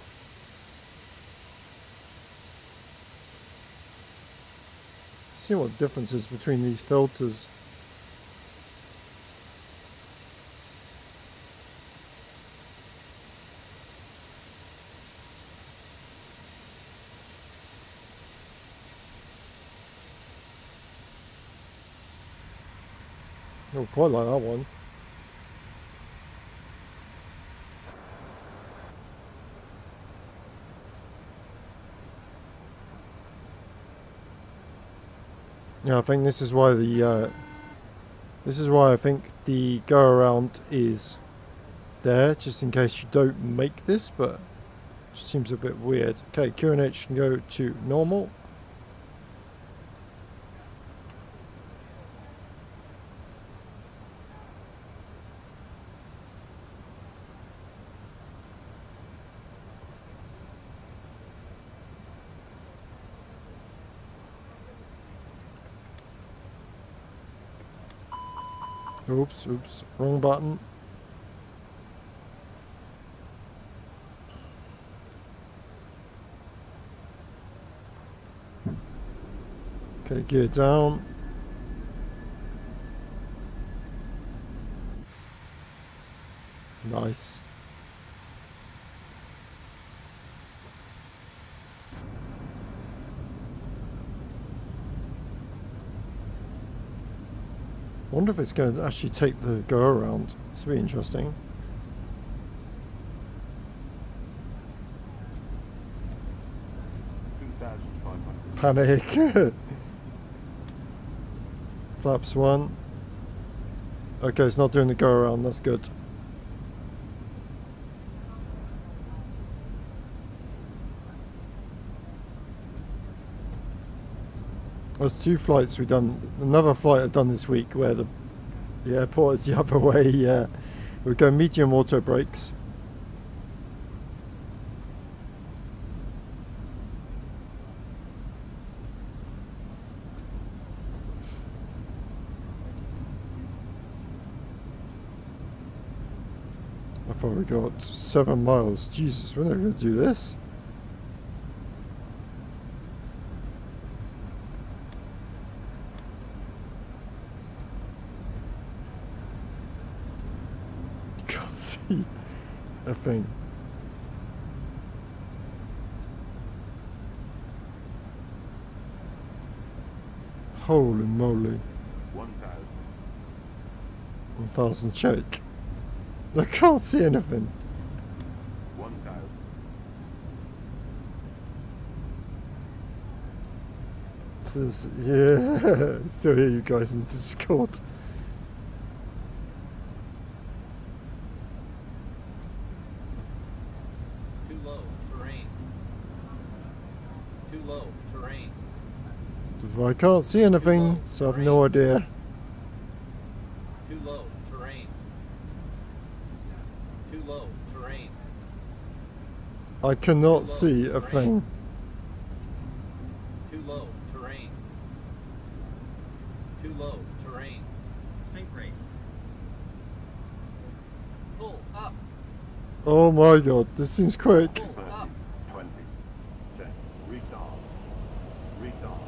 See what difference is between these filters. Oh, quite like that one. Yeah, I think this is why I think the go around is there, just in case you don't make this, but Seems a bit weird. Okay, QNH can go to normal. Oops, oops, wrong button. Okay, gear down. Nice. Wonder if it's going to actually take the go around. This will be interesting. 2,500. Panic. Flaps 1. Okay, it's not doing the go around. That's good. There's 2 flights we've done. Another flight I've done this week where the airport is the other way. Yeah, we go medium auto brakes. I thought we got 7 miles. Jesus, we're never going to do this. Can't see a thing. Holy moly. 1,000. 1,000 check. I can't see anything. 1,000. This is, yeah, still hear you guys in Discord. Too low, terrain. Too low, terrain. I can't see anything, so I've no idea. Too low, terrain. Too low, terrain. I cannot see a thing. Too low, terrain. Too low, terrain. Think rate. Pull up, Oh my god, this seems quick. pull 30, up. 20. Check. Retard. Retard.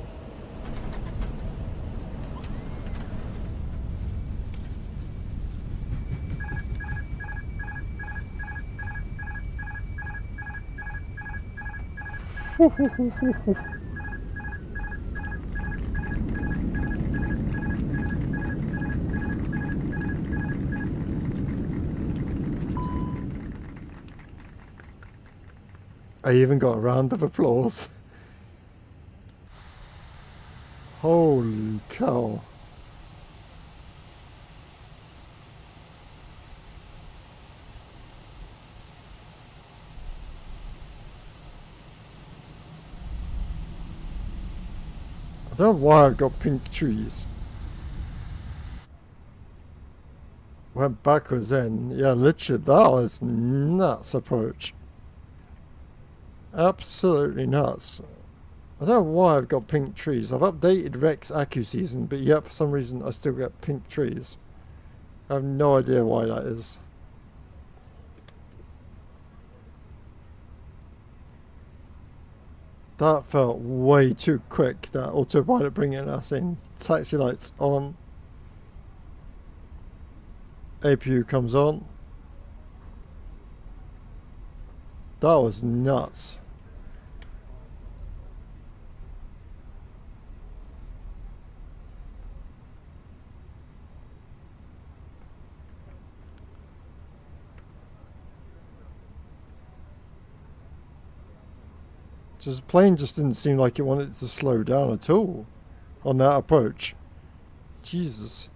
I even got a round of applause. Holy cow. I don't know why I've got pink trees. Went backwards then. Yeah, literally, that was nuts approach. Absolutely nuts. I don't know why I've got pink trees. I've updated Rex Accu season, but yet for some reason I still get pink trees. I have no idea why that is. That felt way too quick, that autopilot bringing us in. Taxi lights on. APU comes on. That was nuts. Just the plane just didn't seem like it wanted to slow down at all on that approach. Jesus.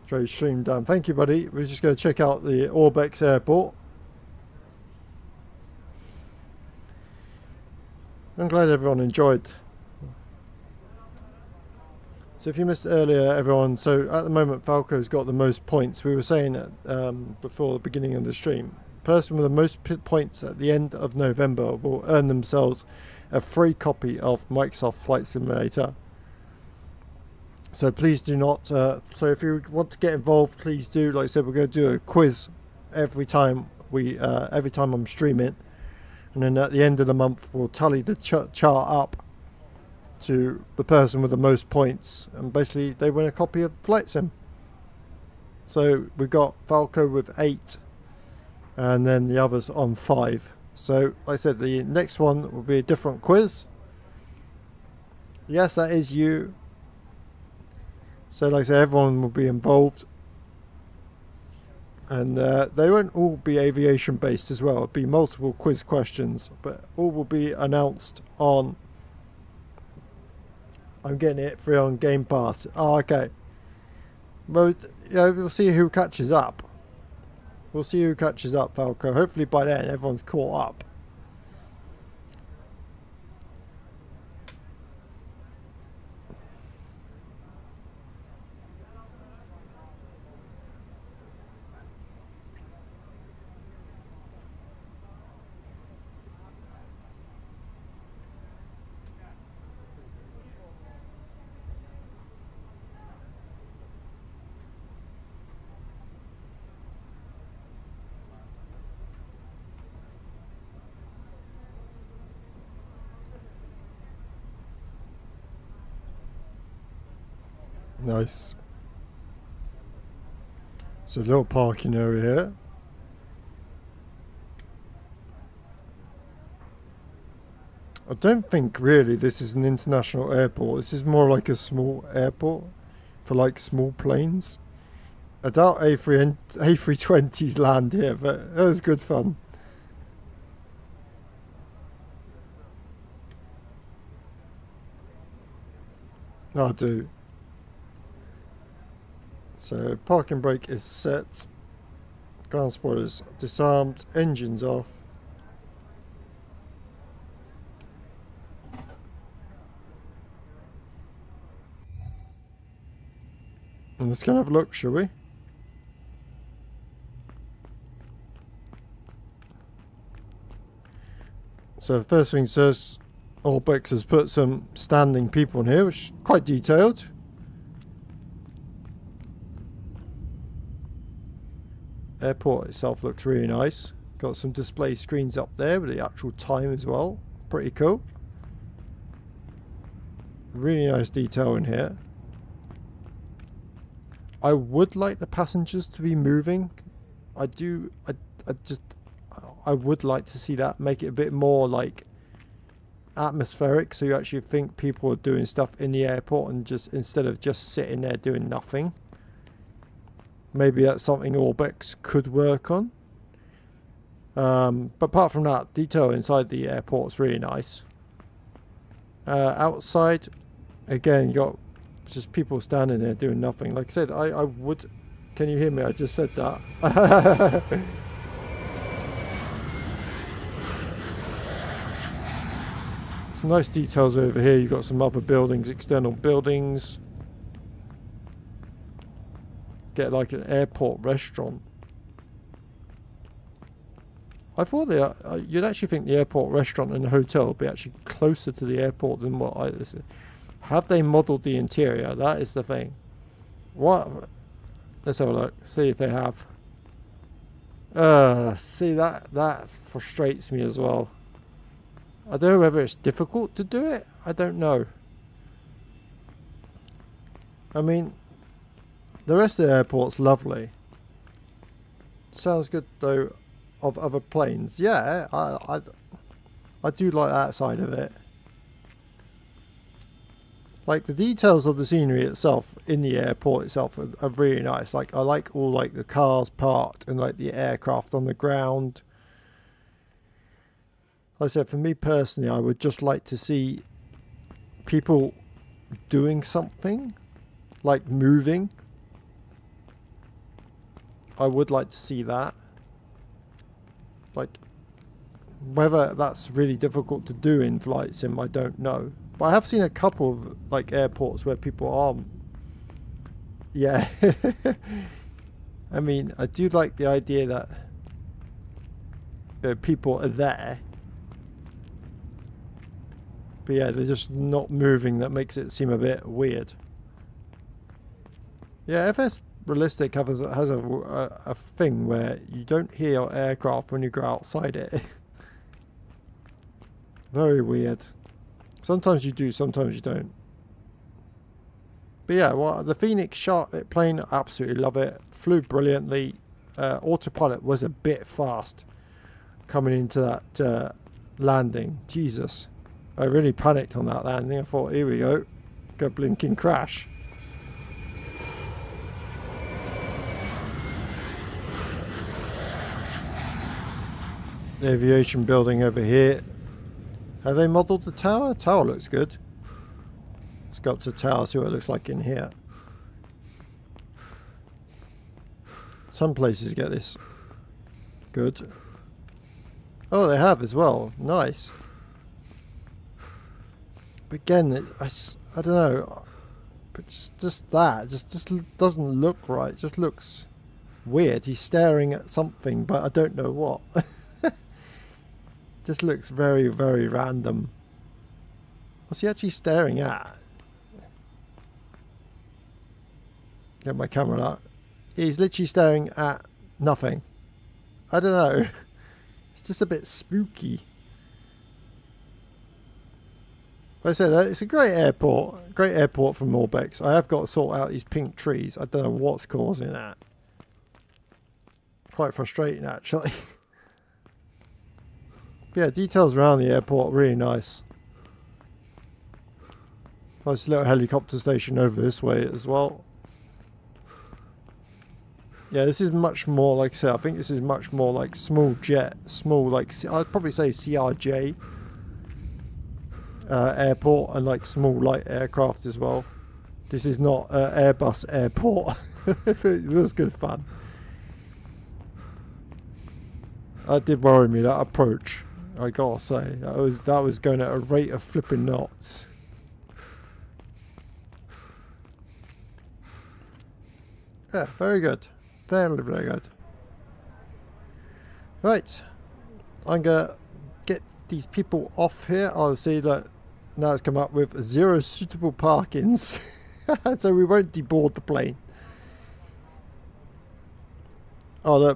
Straight stream down. Thank you, buddy. We're just going to check out the Orbex airport. I'm glad everyone enjoyed. So if you missed earlier, everyone, so at the moment Falco's got the most points. We were saying that before the beginning of the stream. Person with the most points at the end of November will earn themselves a free copy of Microsoft Flight Simulator. So please do not, so if you want to get involved, please do. Like I said, we're going to do a quiz every time I'm streaming. And then at the end of the month, we'll tally the chart up to the person with the most points, and basically they win a copy of Flight Sim. So we've got Falco with 8, and then the others on 5. So like I said, the next one will be a different quiz. Yes, that is you. So like I said, everyone will be involved, and they won't all be aviation based as well. It'll be multiple quiz questions, but all will be announced on, I'm getting it free on Game Pass. Oh, okay. Well, yeah, we'll see who catches up. We'll see who catches up, Falco. Hopefully by then everyone's caught up. Nice. So a little parking area here. I don't think really this is an international airport. This is more like a small airport for like small planes. I doubt A320s land here, but it was good fun. I do. So parking brake is set. Ground spoilers disarmed. Engines off. And let's go and have a look, shall we? So the first thing says, Orbex has put some standing people in here, which is quite detailed. Airport itself looks really nice. Got some display screens up there with the actual time as well. Pretty cool. Really nice detail in here. I would like the passengers to be moving. I would like to see that, make it a bit more like atmospheric, so you actually think people are doing stuff in the airport and just instead of just sitting there doing nothing. Maybe that's something Orbex could work on. But apart from that, detail inside the airport is really nice. Outside, again, you got just people standing there doing nothing. Like I said, I would... Can you hear me? I just said that. Some nice details over here. You've got some other buildings, external buildings. Get like an airport restaurant. I thought you'd actually think the airport restaurant and the hotel would be actually closer to the airport than what I... Have they modelled the interior? That is the thing. What? Let's have a look. See if they have. See, that frustrates me as well. I don't know whether it's difficult to do it. I don't know. I mean, the rest of the airport's lovely. Sounds good though of other planes. Yeah, I do like that side of it. Like the details of the scenery itself in the airport itself are really nice. Like I like all like the cars parked and like the aircraft on the ground. Like I said, for me personally, I would just like to see people doing something, like moving. I would like to see that. Like Whether that's really difficult to do in flight sim, I don't know. But I have seen a couple of like airports where people are. Yeah. I mean, I do like the idea that people are there. But yeah, they're just not moving. That makes it seem a bit weird. Yeah, FS Realistic has a thing where you don't hear your aircraft when you go outside it. Very weird. Sometimes you do, sometimes you don't. But yeah, well, the Fenix Sharklet plane, absolutely love it. Flew brilliantly. Autopilot was a bit fast coming into that landing. Jesus. I really panicked on that landing. I thought, here we go. Go blinking crash. The aviation building over here. Have they modelled the tower? Tower looks good. Let's go up to the tower, see what it looks like in here. Some places get this good. Oh, they have as well. Nice. But again, I don't know. But just that just doesn't look right. It just looks weird. He's staring at something, but I don't know what. Just looks very, very random. What's he actually staring at? Get my camera out. He's literally staring at nothing. I don't know. It's just a bit spooky. Like I said, it's a great airport. Great airport from Orbex. I have got to sort out these pink trees. I don't know what's causing that. Quite frustrating, actually. Yeah, details around the airport, really nice. Nice little helicopter station over this way as well. Yeah, this is much more, like I said, I think this is much more like small jet, small, like, I'd probably say CRJ airport, and like small light aircraft as well. This is not Airbus airport. It was good fun. That did worry me, that approach. I gotta say, that was going at a rate of flipping knots. Yeah, very good. Very, very good. Right. I'm gonna get these people off here. I'll see that now it's come up with 0 suitable parkings. So we won't deboard the plane. Oh, the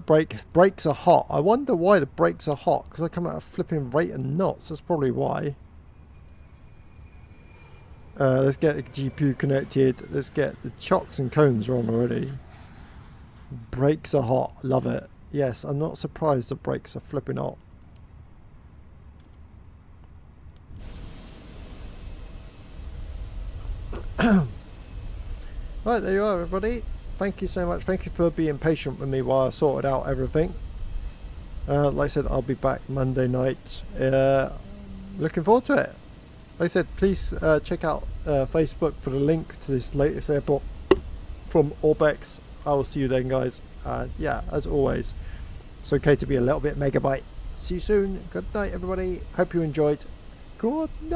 brakes are hot. I wonder why the brakes are hot, because I come at a flipping rate of knots. That's probably why. Let's get the GPU connected. Let's get the chocks and cones on already. Brakes are hot. Love it. Yes, I'm not surprised the brakes are flipping hot. Right, there you are, everybody. Thank you so much. Thank you for being patient with me while I sorted out everything. Like I said, I'll be back Monday night. Looking forward to it. Like I said, please check out Facebook for the link to this latest airport from Orbex. I will see you then, guys. Yeah, as always, it's okay to be a little bit megabyte. See you soon. Good night, everybody. Hope you enjoyed. Good night.